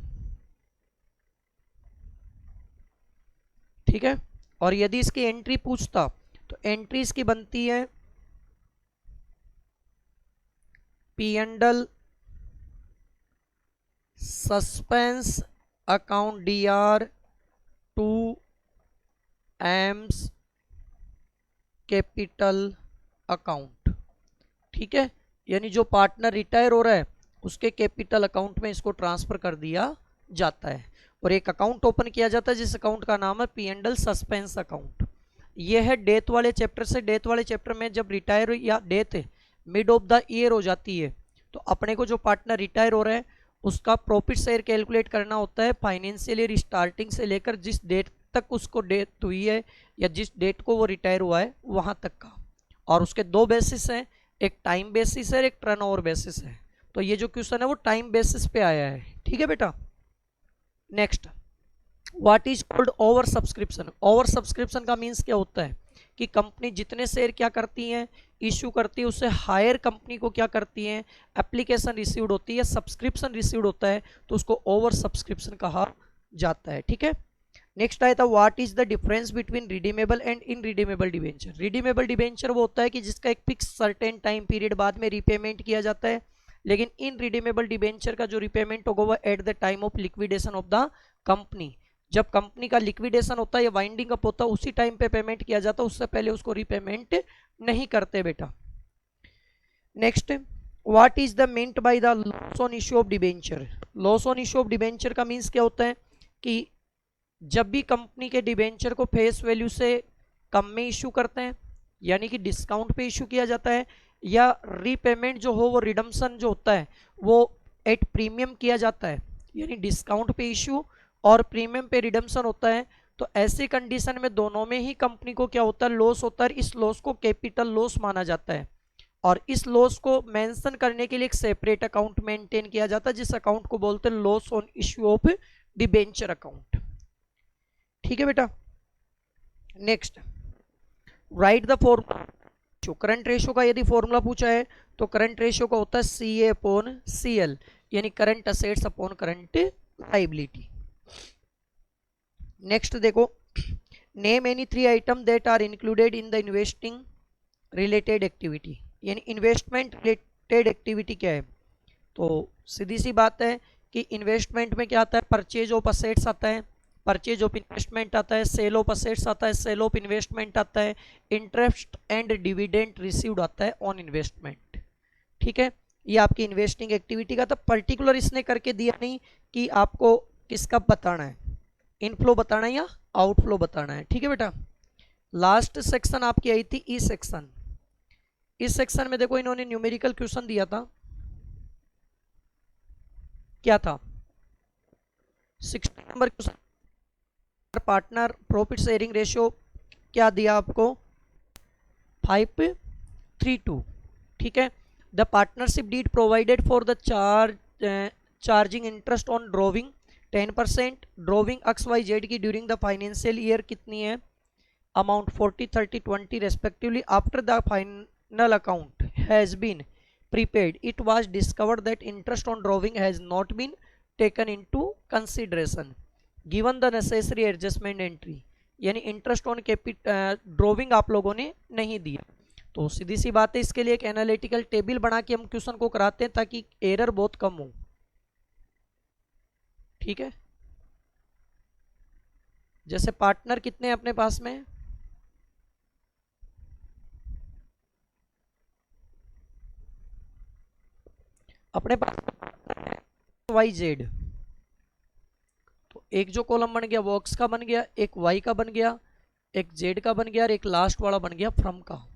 ठीक है, और यदि इसकी एंट्री पूछता तो एंट्री इसकी बनती है P&L suspense account DR to M's capital account. ठीक है, यानी जो पार्टनर रिटायर हो रहा है उसके कैपिटल अकाउंट में इसको ट्रांसफर कर दिया जाता है, और एक अकाउंट ओपन किया जाता है जिस अकाउंट का नाम है P&L सस्पेंस अकाउंट। यह है डेथ वाले चैप्टर से। डेथ वाले चैप्टर में जब रिटायर या death mid of the year हो जाती है तो अपने को जो पार्टनर रिटायर हो रहा है उसका प्रॉफिट शेयर कैलकुलेट करना होता है फाइनेंशियल ईयर स्टार्टिंग से लेकर जिस डेट तक उसको डेथ हुई है या जिस डेट को वो रिटायर हुआ है वहां तक का, और उसके 2 बेसिस हैं, एक टाइम बेसिस है, एक टर्नओवर बेसिस है। तो ये जो क्वेश्चन है वो टाइम बेसिस पे आया है। ठीक है बेटा, next, what is called over subscription. Over subscription का मीन्स क्या होता है कि कंपनी जितने शेयर क्या करती है, इश्यू करती है, उससे हायर कंपनी को क्या करती है, एप्लीकेशन रिसीव्ड होती है, सब्सक्रिप्शन रिसीव्ड होता है, तो उसको ओवर सब्सक्रिप्शन कहा जाता है। ठीक है, नेक्स्ट आया था what is the difference between redeemable and in redeemable debenture. Redeemable debenture वो होता है कि जिसका एक फिक्स सर्टेन टाइम पीरियड बाद में रिपेमेंट किया जाता है, लेकिन इन रिडीमेबल डिबेंचर का जो रिपेमेंट होगा वो eight the time of liquidation of the company, जब कंपनी का लिक्विडेशन होता है या वाइंडिंग अप होता है उसी टाइम पे पेमेंट किया जाता है, उससे पहले उसको रिपेमेंट नहीं करते बेटा। Next, what is the meant by the loss on issue of debenture. Loss on issue of debenture का मीन्स क्या होता है कि जब भी कंपनी के डिबेंचर को फेस वैल्यू से कम में इश्यू करते हैं यानी कि डिस्काउंट पे इशू किया जाता है, या रीपेमेंट जो हो वो रिडम्पशन जो होता है वो एट प्रीमियम किया जाता है, यानी डिस्काउंट पे इशू और प्रीमियम पे रिडम्पशन होता है। तो ऐसी कंडीशन में दोनों में ही कंपनी को क्या होता है, लॉस होता है। इस लॉस को कैपिटल लॉस माना जाता है, और इस लॉस को मेंशन करने के लिए एक सेपरेट अकाउंट मेंटेन किया जाता है, जिस अकाउंट को बोलते हैं loss on issue of debenture account. ठीक है बेटा। Next, right the formula. जो करंट रेशियो का यदि फॉर्मूला पूछा है तो करंट रेशियो का होता है CA अपॉन CL, यानी current assets upon current liability. Next देखो, name any 3 item that are included in the investing related activity, यानी इन्वेस्टमेंट रिलेटेड एक्टिविटी क्या है। तो सीधी सी बात है कि इन्वेस्टमेंट में क्या आता है, परचेज ऑफ असेट्स आता है, परचेज ऑफ इन्वेस्टमेंट आता है, सेल ऑफ असेट्स आता है, सेल ऑफ इन्वेस्टमेंट आता है, इंटरेस्ट एंड डिविडेंड रिसीव्ड आता है ऑन इन्वेस्टमेंट। ठीक है, ये आपकी इन्वेस्टिंग एक्टिविटी का था। पर्टिकुलर इसने करके दिया नहीं कि आपको किसका बताना है, इनफ्लो बताना है या आउटफ्लो बताना है। ठीक है बेटा। लास्ट सेक्शन आपकी आई थी ई सेक्शन। इस सेक्शन में देखो इन्होंने न्यूमेरिकल क्वेश्चन दिया था, क्या था, 60 number question. Partner profit sharing ratio क्या दिया आपको, 5:3:2। ठीक है। The partnership deed provided for the charging interest on drawing 10%, drawing XYZ की ड्यूरिंग द फाइनेंशियल ईयर कितनी है, amount 40, 30, 20 respectively. After the final account has been prepaid, it was discovered that interest on drawing has not been taken into consideration given the necessary adjustment entry, यानी इंटरेस्ट ऑन ड्रॉविंग आप लोगों ने नहीं दिया। तो सीधी सी बात है, इसके लिए एक एनालिटिकल टेबल बना के हम क्वेश्चन को कराते हैं ताकि एरर बहुत कम हो। ठीक है। जैसे पार्टनर कितने हैं अपने पास में, अपने पास YZ, तो एक जो कॉलम बन गया वो X का बन गया, एक Y का बन गया, एक Z का बन गया, और एक लास्ट वाला बन गया फ्रॉम का।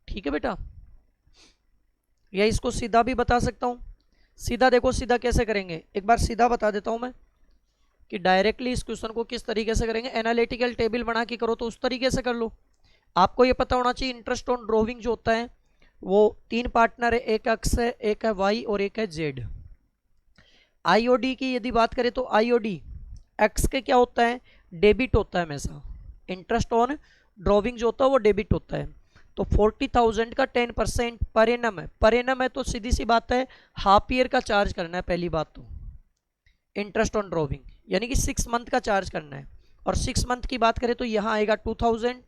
ठीक है बेटा। या इसको सीधा भी बता सकता हूं। सीधा देखो, सीधा कैसे करेंगे, एक बार सीधा बता देता हूं मैं कि डायरेक्टली इस क्वेश्चन को किस तरीके से करेंगे। एनालिटिकल टेबल बना के करो तो उस तरीके से कर लो। आपको ये पता होना चाहिए इंटरेस्ट ऑन ड्रॉविंग जो होता है वो 3 पार्टनर है, एक X है, एक है Y और एक है Z। IOD की यदि बात करें तो IOD X के क्या होता है, डेबिट होता है हमेशा। इंटरेस्ट ऑन ड्रॉविंग जो होता है वो डेबिट होता है। तो 40,000 का 10% पर एनम है, पर एनम है तो सीधी सी बात है हाफ ईयर का चार्ज करना है पहली बात तो, इंटरेस्ट ऑन ड्रॉविंग यानी कि 6 मंथ का चार्ज करना है। और 6 मंथ की बात करें तो यहाँ आएगा 2000,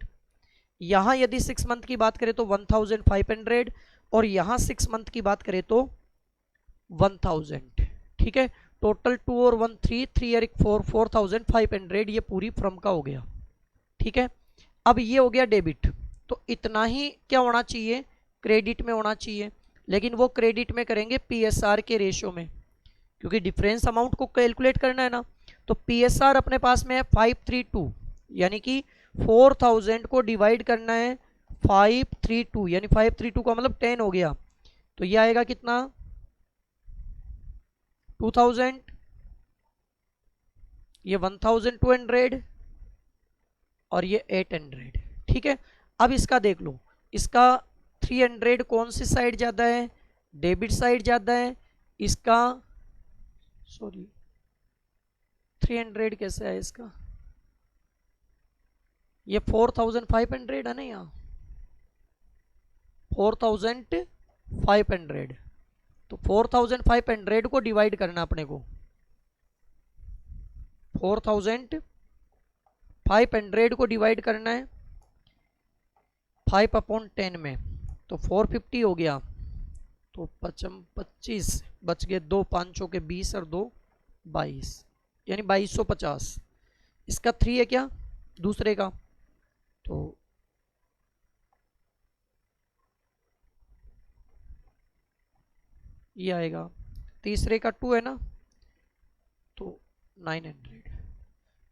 यहाँ यदि 6 मंथ की बात करें तो 1500, और यहाँ 6 मंथ की बात करें तो 1000। ठीक है। टोटल 2 और 1 3, 3 और 4, 4500 ये पूरी फर्म का हो गया। ठीक है। अब ये हो गया डेबिट, तो इतना ही क्या होना चाहिए, क्रेडिट में होना चाहिए, लेकिन वो क्रेडिट में करेंगे PSR के रेशियो में, क्योंकि डिफरेंस अमाउंट को कैलकुलेट करना है ना। तो PSR अपने पास में है 532, यानी कि 4000 को डिवाइड करना है 532, यानी 532 का मतलब 10 हो गया, तो ये आएगा कितना 2000, ये 1200 और ये 800। ठीक है। अब इसका देख लो, इसका 300 कौन सी साइड ज़्यादा है, डेबिट साइड ज़्यादा है। इसका सॉरी 300 कैसे है इसका, ये 4500 है ना, यहाँ 4500, तो 4500 को डिवाइड करना अपने को, 4500 को डिवाइड करना है 5/10 में, तो 450 हो गया। तो 25 बच गए, 2 5 के 20 और 2 22, यानी 2250। इसका 3 है क्या दूसरे का, तो ये आएगा, तीसरे का 2 है ना, तो 900।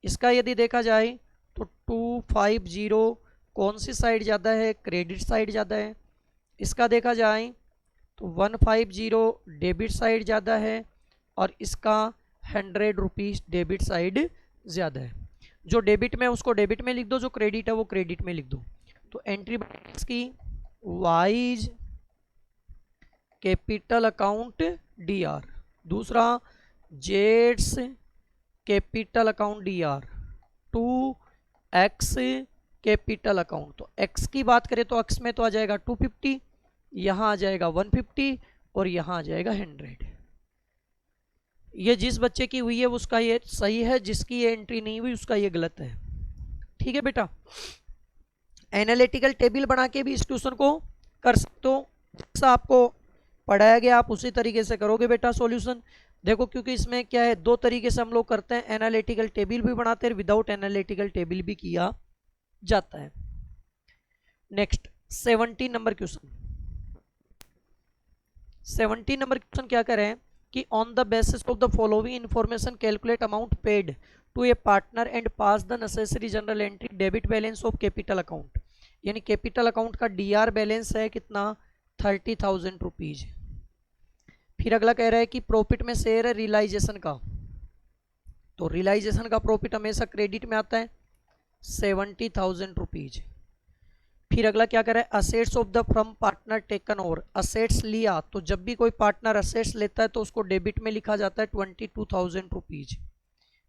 इसका यदि देखा जाए तो 250 कौन सी साइड ज़्यादा है, क्रेडिट साइड ज़्यादा है। इसका देखा जाए तो 150 डेबिट साइड ज़्यादा है और इसका 100 रुपीज़ डेबिट साइड ज़्यादा है। जो डेबिट में उसको डेबिट में लिख दो, जो क्रेडिट है वो क्रेडिट में लिख दो। तो एंट्री की वाइज कैपिटल अकाउंट DR, दूसरा Jades capital account DR, 2x capital account. तो x की बात करें तो x में तो आ जाएगा 250, यहाँ आ जाएगा 150 और यहाँ आ जाएगा 100। ये जिस बच्चे की हुई है उसका ये सही है, जिसकी ये एंट्री नहीं हुई उसका ये गलत है। ठीक है बेटा, एनालिटिकल टेबल बना के भी इस क्वेश्चन को कर सकते हो। जैसा आपको पढ़ाया गया आप उसी तरीके से करोगे बेटा सॉल्यूशन। देखो क्योंकि इसमें क्या है, दो तरीके से हम लोग करते हैं, एनालिटिकल टेबल भी बनाते हैं, विदाउट एनालिटिकल टेबल भी किया जाता है। Next 17 number question. 17 number question क्या करें कि on the basis of the following information calculate amount paid to a partner and pass the necessary journal entry debit balance of capital account. यानी कैपिटल अकाउंट का DR बैलेंस है कितना, 30,000 रुपीज। फिर अगला कह रहा है कि प्रॉफिट में शेयर है रियलाइजेशन का, तो रियलाइजेशन का प्रॉफिट हमेशा क्रेडिट में आता है 70,000 रुपीज। फिर अगला क्या कर रहा है, assets of the from partner taken over, assets लिया तो जब भी कोई पार्टनर असेट्स लेता है तो उसको डेबिट में लिखा जाता है 22,000 रुपीज।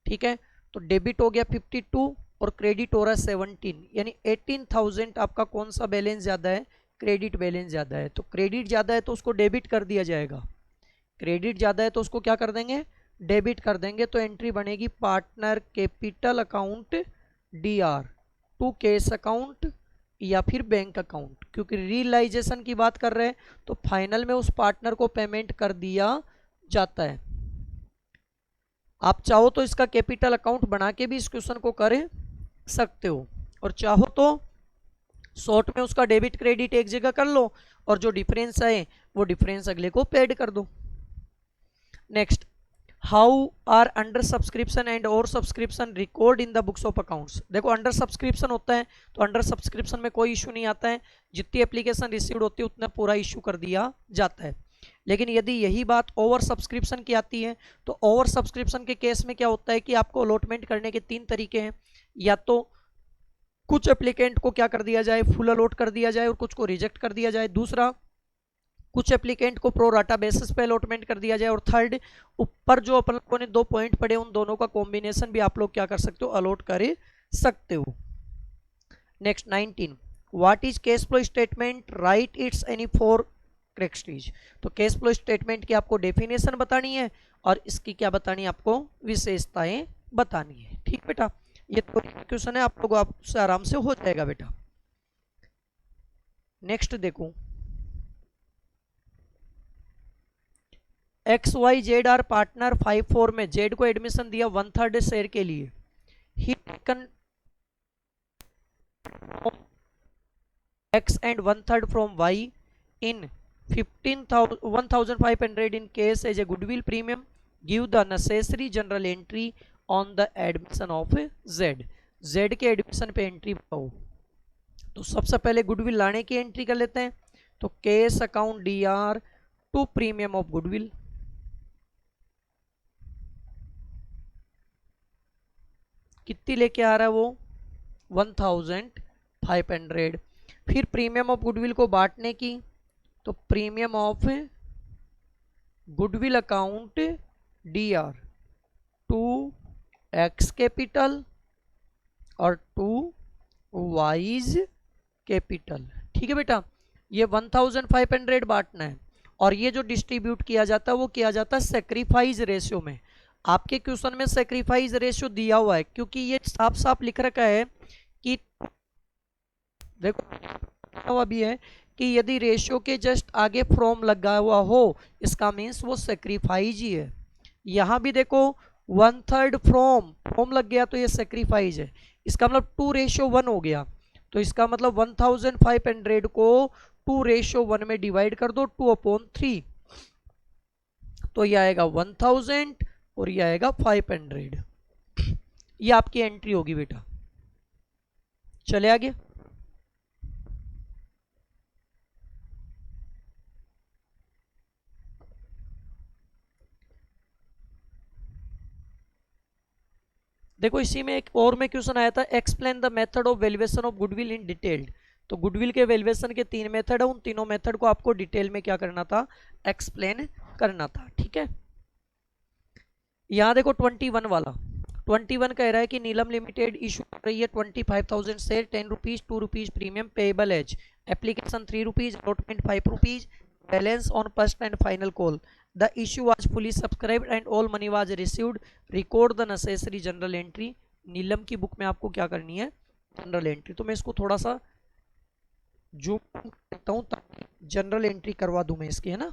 ठीक है, तो डेबिट हो गया 52 और क्रेडिट हो रहा है 17, यानी 18,000 आपका कौन सा बैलेंस ज़्यादा है, क्रेडिट बैलेंस ज़्यादा है। तो क्रेडिट ज़्यादा है तो उसको डेबिट कर दिया जाएगा, क्रेडिट ज़्यादा है तो उसको क्या कर देंगे, डेबिट कर देंगे। तो एंट्री बनेगी partner capital account DR to cash account या फिर बैंक अकाउंट, क्योंकि रियलाइजेशन की बात कर रहे हैं तो फाइनल में उस पार्टनर को पेमेंट कर दिया जाता है। आप चाहो तो इसका कैपिटल अकाउंट बना के भी इस क्वेश्चन को कर सकते हो, और चाहो तो शॉर्ट में उसका डेबिट क्रेडिट एक जगह कर लो और जो डिफरेंस है वो डिफरेंस अगले को पेड कर दो। Next, how are under subscription and over subscription record in the books of accounts. देखो अंडर सब्सक्रिप्शन होता है तो अंडर सब्सक्रिप्शन में कोई इशू नहीं आता है, जितनी एप्लीकेशन रिसीव्ड होती है उतना पूरा इशू कर दिया जाता है। लेकिन यदि यही बात ओवर सब्सक्रिप्शन की आती है तो ओवर सब्सक्रिप्शन के केस में क्या होता है कि आपको अलॉटमेंट करने के 3 तरीके हैं, या तो कुछ एप्लीकेंट को क्या कर दिया जाए, फुल अलॉट कर दिया जाए और कुछ को रिजेक्ट कर दिया जाए, दूसरा कुछ एप्लीकेंट को प्रो राटा बेसिस पे अलॉटमेंट कर दिया जाए, और थर्ड ऊपर जो अपन लोगों ने 2 पॉइंट पढ़े उन दोनों का कॉम्बिनेशन भी आप लोग क्या कर सकते हो, अलॉट कर सकते हो। Next 19, what is cash flow statement, right it's any 4 करेक्टरीज। तो कैश फ्लो स्टेटमेंट की आपको डेफिनेशन बतानी है और इसकी क्या बतानी है, आपको विशेषताएं बतानी है। ठीक बेटा, ये तो क्वेश्चन है, आप लोग आपसे आराम से हो जाएगा बेटा। नेक्स्ट देखो, XYZ आर पार्टनर 5-4 में जेड को एडमिशन दिया 1/3 शेयर के लिए। He taken X and 1/3 from Y in 1,500 in case as a goodwill premium. Give the necessary general entry on the admission of Z. Z के एडमिशन पे एंट्री बताओ। तो सबसे पहले गुडविल लाने की एंट्री कर लेते हैं, तो cash account DR to premium of goodwill, कितनी लेके आ रहा है वो 1,500। फिर प्रीमियम ऑफ गुडविल को बांटने की, तो premium of goodwill account DR 2x capital और 2y कैपिटल। ठीक है बेटा, ये 1,500 बांटना है और ये जो डिस्ट्रीब्यूट किया जाता है वो किया जाता है सेक्रीफाइस रेशियो में। आपके क्वेश्चन में सेक्रीफाइस रेशियो दिया हुआ है क्योंकि ये साफ साफ लिख रखा है कि देखो अभी है कि यदि रेशियो के जस्ट आगे फ्रॉम लगा हुआ हो इसका मीन्स वो सेक्रीफाइज ही है। यहां भी देखो 1/3 फ्रॉम लग गया तो ये सेक्रीफाइज है, इसका मतलब 2:1 हो गया। तो इसका मतलब 1,500 को 2:1 में डिवाइड कर दो 2/3, तो ये आएगा 1,000 और ये आएगा 500। ये आपकी एंट्री होगी बेटा। चले आगे, देखो इसी में एक और में क्वेश्चन आया था, explain the method of valuation of goodwill in detailed. तो गुडविल के वैल्यूएशन के 3 मेथड है, उन तीनों मेथड को आपको डिटेल में क्या करना था, एक्सप्लेन करना था। ठीक है, यहाँ देखो 21 वाला, 21 कह रहा है कि नीलम लिमिटेड इशू कर रही है 25,000 share, 10 rupees 2 rupees premium payable as application 3 rupees, allotment 5 rupees, balance on first and final call, the issue was fully subscribed and all money was received, record the necessary journal entry. Neelam की बुक में आपको क्या करनी है, जनरल एंट्री। तो मैं इसको थोड़ा सा जूम करता हूँ ताकि जनरल एंट्री करवा दूं मैं इसकी, है ना।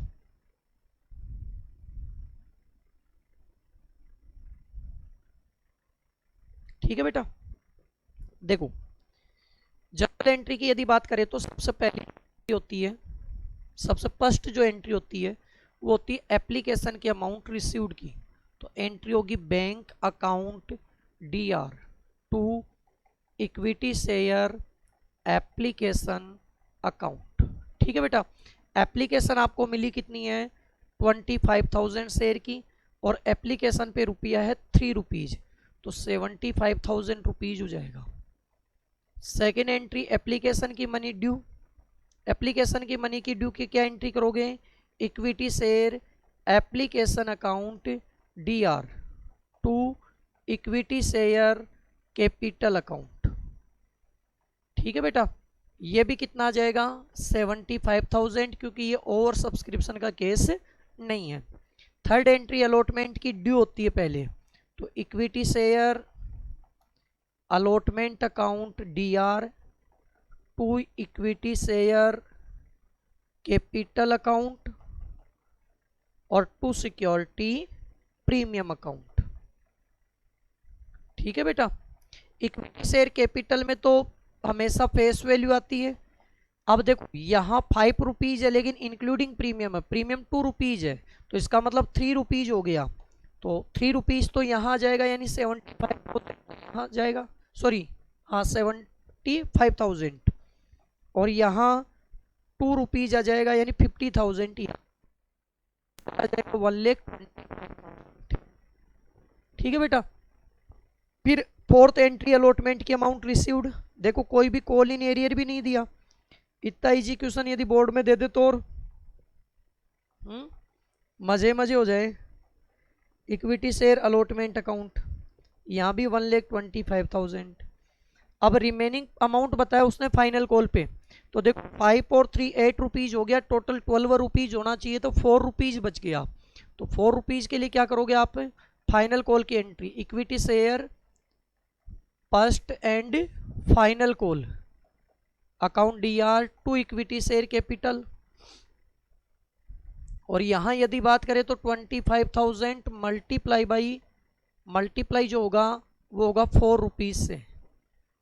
ठीक है बेटा, देखो जनरल एंट्री की यदि बात करें तो सबसे पहले होती है, सबसे फर्स्ट जो एंट्री होती है वो होती है एप्लीकेशन की अमाउंट रिसीव्ड की। तो एंट्री होगी bank account DR to equity share application account. ठीक है बेटा, एप्लीकेशन आपको मिली कितनी है, 25,000 शेयर की, और एप्लीकेशन पे रुपया है 3 रुपीज, तो 75,000 रुपीज हो जाएगा। सेकेंड एंट्री एप्लीकेशन की मनी ड्यू, एप्लीकेशन की मनी की ड्यू की क्या एंट्री करोगे, equity share application account DR to equity share capital account. ठीक है बेटा, ये भी कितना आ जाएगा, 75,000, क्योंकि ये ओवर सब्सक्रिप्शन का केस नहीं है। थर्ड एंट्री अलॉटमेंट की ड्यू होती है पहले, तो equity share allotment account DR to equity share capital account और टू सिक्योरिटी प्रीमियम अकाउंट। ठीक है बेटा, इक्विटी शेयर कैपिटल में तो हमेशा फेस वैल्यू आती है। अब देखो यहाँ 5 रुपीज है लेकिन इंक्लूडिंग प्रीमियम है, प्रीमियम 2 रुपीज है, तो इसका मतलब 3 रुपीज हो गया। तो 3 रुपीज तो यहाँ आ जाएगा, यानी 75,000 यहाँ जाएगा, सॉरी हाँ 75,000, और यहाँ 2 रुपीज आ जाएगा, यानी 50,000 यहाँ आ जाएगा 1 लाख। ठीक है बेटा, फिर फोर्थ एंट्री अलॉटमेंट की अमाउंट रिसीव्ड, देखो कोई भी कॉल इन एरियर भी नहीं दिया, इतना इजी क्वेश्चन यदि बोर्ड में दे दे तो और मजे मजे हो जाए। इक्विटी शेयर अलॉटमेंट अकाउंट, यहाँ भी 1,25,000। अब रिमेनिंग अमाउंट बताया उसने फाइनल कॉल पे, तो देखो 5 और 3 8 रुपीज हो गया, टोटल 12 रुपीज होना चाहिए, तो 4 रुपीज बच गया। तो 4 रुपीज के लिए क्या करोगे आप, फाइनल कॉल की entry equity share first and final call account DR to equity share capital, और यहां यदि बात करें तो 25,000 मल्टीप्लाई जो होगा वो होगा 4 रुपीज से।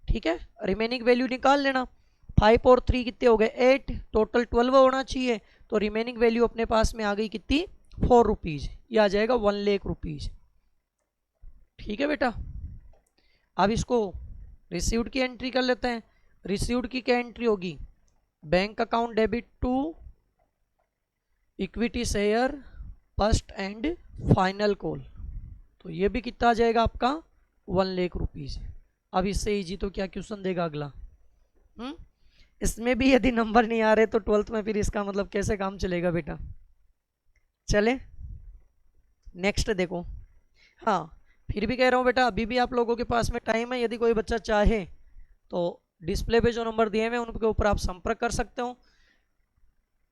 ठीक है, रिमेनिंग वैल्यू निकाल लेना, 5 और 3 कितने हो गए 8, टोटल 12 होना चाहिए, तो रिमेनिंग वैल्यू अपने पास में आ गई कितनी 4 रुपीज, ये आ जाएगा 1 लाख रुपीज। ठीक है बेटा, अब इसको रिसीव्ड की एंट्री कर लेते हैं। रिसीव्ड की क्या एंट्री होगी, bank account debit to equity share first and final call, तो ये भी कितना आ जाएगा आपका 1 लाख रुपीज। अब इससे इजी तो क्या क्वेश्चन देगा अगला, इसमें भी यदि नंबर नहीं आ रहे तो 12th में फिर इसका मतलब कैसे काम चलेगा बेटा। चले नेक्स्ट देखो, हाँ फिर भी कह रहा हूँ बेटा अभी भी आप लोगों के पास में टाइम है, यदि कोई बच्चा चाहे तो डिस्प्ले पे जो नंबर दिए हुए हैं उनके ऊपर आप संपर्क कर सकते हो।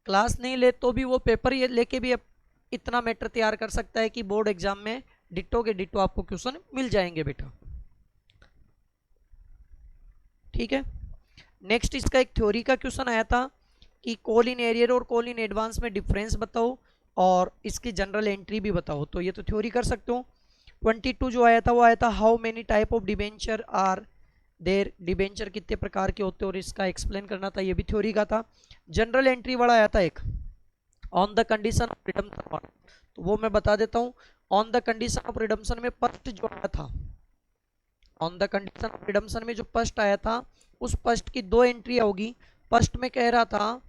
क्लास नहीं ले तो भी वो पेपर ये लेके भी इतना मैटर तैयार कर सकता है कि बोर्ड एग्जाम में डिट्टो के डिट्टो आपको क्वेश्चन मिल जाएंगे बेटा। ठीक है, नेक्स्ट इसका एक थ्योरी का क्वेश्चन आया था कि कॉल इन एरियर और कॉल इन एडवांस में डिफरेंस बताओ और इसकी जनरल एंट्री भी बताओ, तो ये तो थ्योरी कर सकते हो। 22 जो आया था वो आया था how many type of debenture are there, डिबेंचर कितने प्रकार के होते हैं और इसका एक्सप्लेन करना था, ये भी थ्योरी का था। जनरल एंट्री वाला आया था एक on the condition of redemption वाला, तो वो मैं बता देता हूँ। On the condition of redemption में फर्स्ट जो आया था, on the condition of redemption में जो फर्स्ट आया था उस फर्स्ट की 2 एंट्री होगी। फर्स्ट में कह रहा था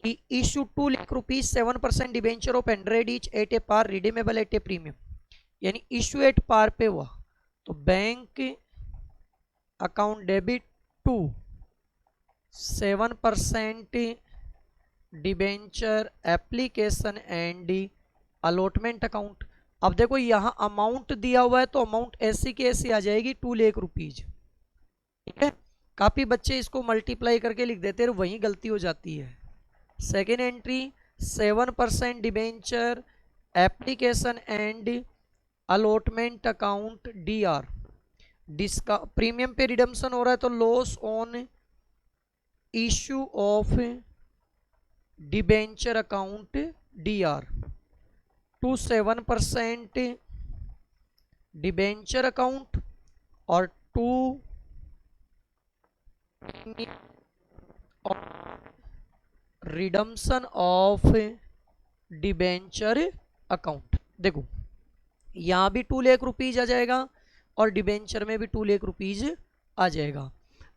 कि issue 2 lakh rupees 7% debenture of 100 each at a par redeemable at a premium, यानी इशू एट पार पे हुआ तो bank account debit to 7% debenture application and allotment account. अब देखो यहाँ अमाउंट दिया हुआ है तो अमाउंट ऐसी की ऐसी आ जाएगी 2 लाख रुपीज। ठीक है, काफी बच्चे इसको मल्टीप्लाई करके लिख देते हैं, वहीं गलती हो जाती है। Second entry 7% debenture application and allotment account DR। डिस्का प्रीमियम पे रिडम्पशन हो रहा है तो loss on issue of debenture account DR to 7% debenture account और to redemption of debenture account. देखो यहां भी 2 लाख रुपीज आ जाएगा और डिबेंचर में भी 2 लाख रुपीज आ जाएगा।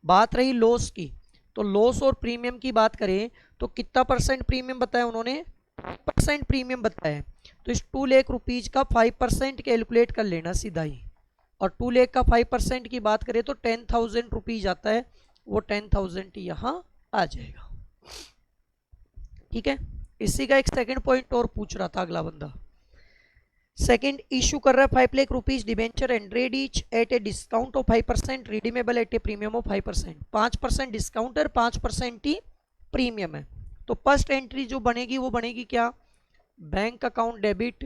बात रही लॉस की, तो लॉस और प्रीमियम की बात करें तो कितना परसेंट प्रीमियम बताया उन्होंने, 5% प्रीमियम बताया है। तो इस 2 लाख रुपीज का 5% कैलकुलेट कर लेना सीधा ही, और 2 लाख का 5% की बात करें तो 10,000 रुपीज आता है, वो 10,000 यहाँ आ जाएगा। ठीक है, इसी का एक सेकंड पॉइंट और पूछ रहा था अगला बंदा। सेकंड इशू कर रहा है 5 lakh rupees debenture hundred each at a discount of 5%, redeemable at a premium of 5%। 5% discount है, 5% ही प्रीमियम है। तो फर्स्ट एंट्री जो बनेगी वो बनेगी क्या, बैंक अकाउंट डेबिट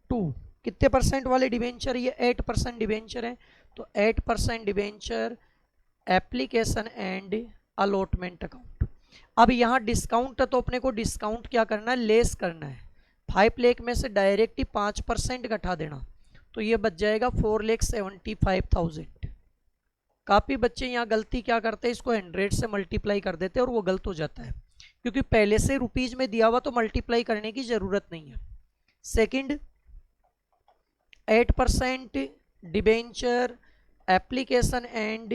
टू कितने परसेंट वाले डिबेंचर, ये 8% डिबेंचर है, तो 8% debenture application and allotment account. अब यहाँ डिस्काउंट है तो अपने को डिस्काउंट क्या करना है, लेस करना है। 5 लाख में से डायरेक्ट ही 5% घटा देना, तो ये बच जाएगा 4,75,000। काफी बच्चे यहाँ गलती क्या करते हैं, इसको 100 से मल्टीप्लाई कर देते हैं और वो गलत हो जाता है, क्योंकि पहले से रुपीज में दिया हुआ तो मल्टीप्लाई करने की जरूरत नहीं है। Second 8% debenture application and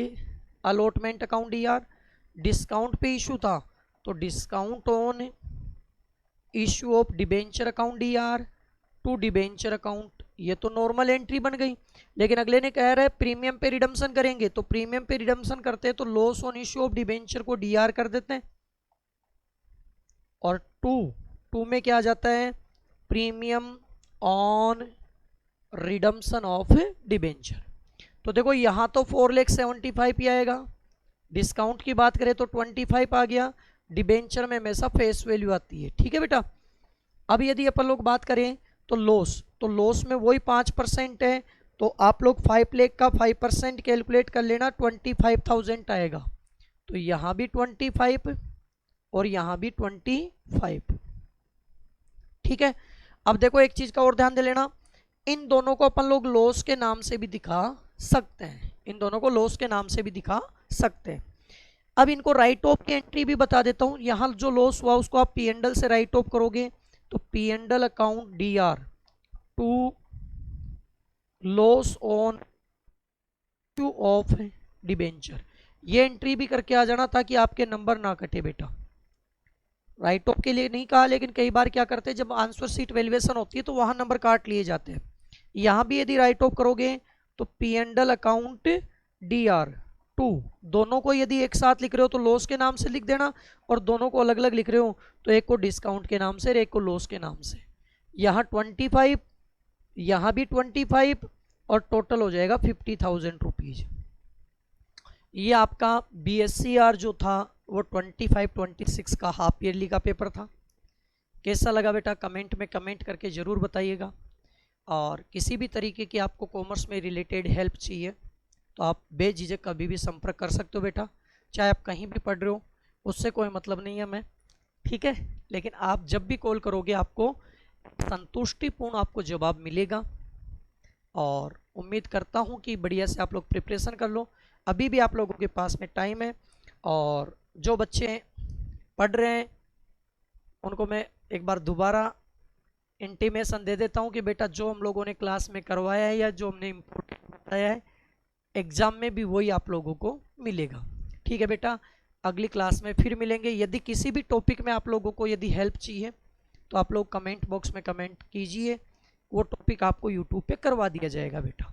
allotment account DR, discount पे इशू था तो discount on issue of debenture account DR to debenture account, ये तो नॉर्मल एंट्री बन गई। लेकिन अगले ने कह रहा है प्रीमियम पे रिडम्पशन करेंगे, तो प्रीमियम पे रिडम्पशन करते हैं तो loss on issue of debenture को DR कर देते हैं, और टू में क्या आ जाता है, premium on redemption of debenture. तो देखो यहां तो 4,75,000 ही आएगा, डिस्काउंट की बात करें तो 25 आ गया, डिबेंचर में हमेशा फेस वैल्यू आती है। ठीक है बेटा, अब यदि अपन लोग बात करें तो लॉस में वही 5% है, तो आप लोग 5 लाख का 5% कैलकुलेट कर लेना, 25,000 आएगा। तो यहां भी 25 और यहां भी 25। ठीक है, अब देखो एक चीज का और ध्यान दे लेना, इन दोनों को अपन लोग लॉस के नाम से भी दिखा सकते हैं, इन दोनों को लॉस के नाम से भी दिखा सकते हैं। अब इनको राइट ऑफ की एंट्री भी बता देता हूं, यहां जो लॉस हुआ उसको आप P&L से राइट ऑफ करोगे, तो P&L account DR to loss on issue of debenture, ये एंट्री भी करके आ जाना ताकि आपके नंबर ना कटे बेटा। राइट ऑफ के लिए नहीं कहा, लेकिन कई बार क्या करते हैं जब आंसर शीट वैल्यूएशन होती है तो वहां नंबर काट लिए जाते हैं। यहां भी यदि राइट ऑफ करोगे तो P&L अकाउंट DR टू, दोनों को यदि एक साथ लिख रहे हो तो लॉस के नाम से लिख देना, और दोनों को अलग अलग लिख रहे हो तो एक को डिस्काउंट के नाम से और एक को लॉस के नाम से। यहाँ 25, यहाँ भी 25, और टोटल हो जाएगा 50,000 रुपीज। ये आपका BSCR जो था वो 25-26 का हाफ ईयरली का पेपर था। कैसा लगा बेटा कमेंट में कमेंट करके ज़रूर बताइएगा, और किसी भी तरीके की आपको कॉमर्स में रिलेटेड हेल्प चाहिए तो आप बेझिझक कभी भी संपर्क कर सकते हो बेटा, चाहे आप कहीं भी पढ़ रहे हो, उससे कोई मतलब नहीं है मैं। ठीक है, लेकिन आप जब भी कॉल करोगे आपको संतुष्टिपूर्ण आपको जवाब मिलेगा, और उम्मीद करता हूं कि बढ़िया से आप लोग प्रिपरेशन कर लो। अभी भी आप लोगों के पास में टाइम है, और जो बच्चे पढ़ रहे हैं उनको मैं एक बार दोबारा इंटीमेशन दे देता हूं कि बेटा जो हम लोगों ने क्लास में करवाया है या जो हमने इम्पोर्टेंट बताया है एग्जाम में भी वही आप लोगों को मिलेगा। ठीक है बेटा, अगली क्लास में फिर मिलेंगे। यदि किसी भी टॉपिक में आप लोगों को यदि हेल्प चाहिए तो आप लोग कमेंट बॉक्स में कमेंट कीजिए, वो टॉपिक आपको यूट्यूब पे करवा दिया जाएगा बेटा।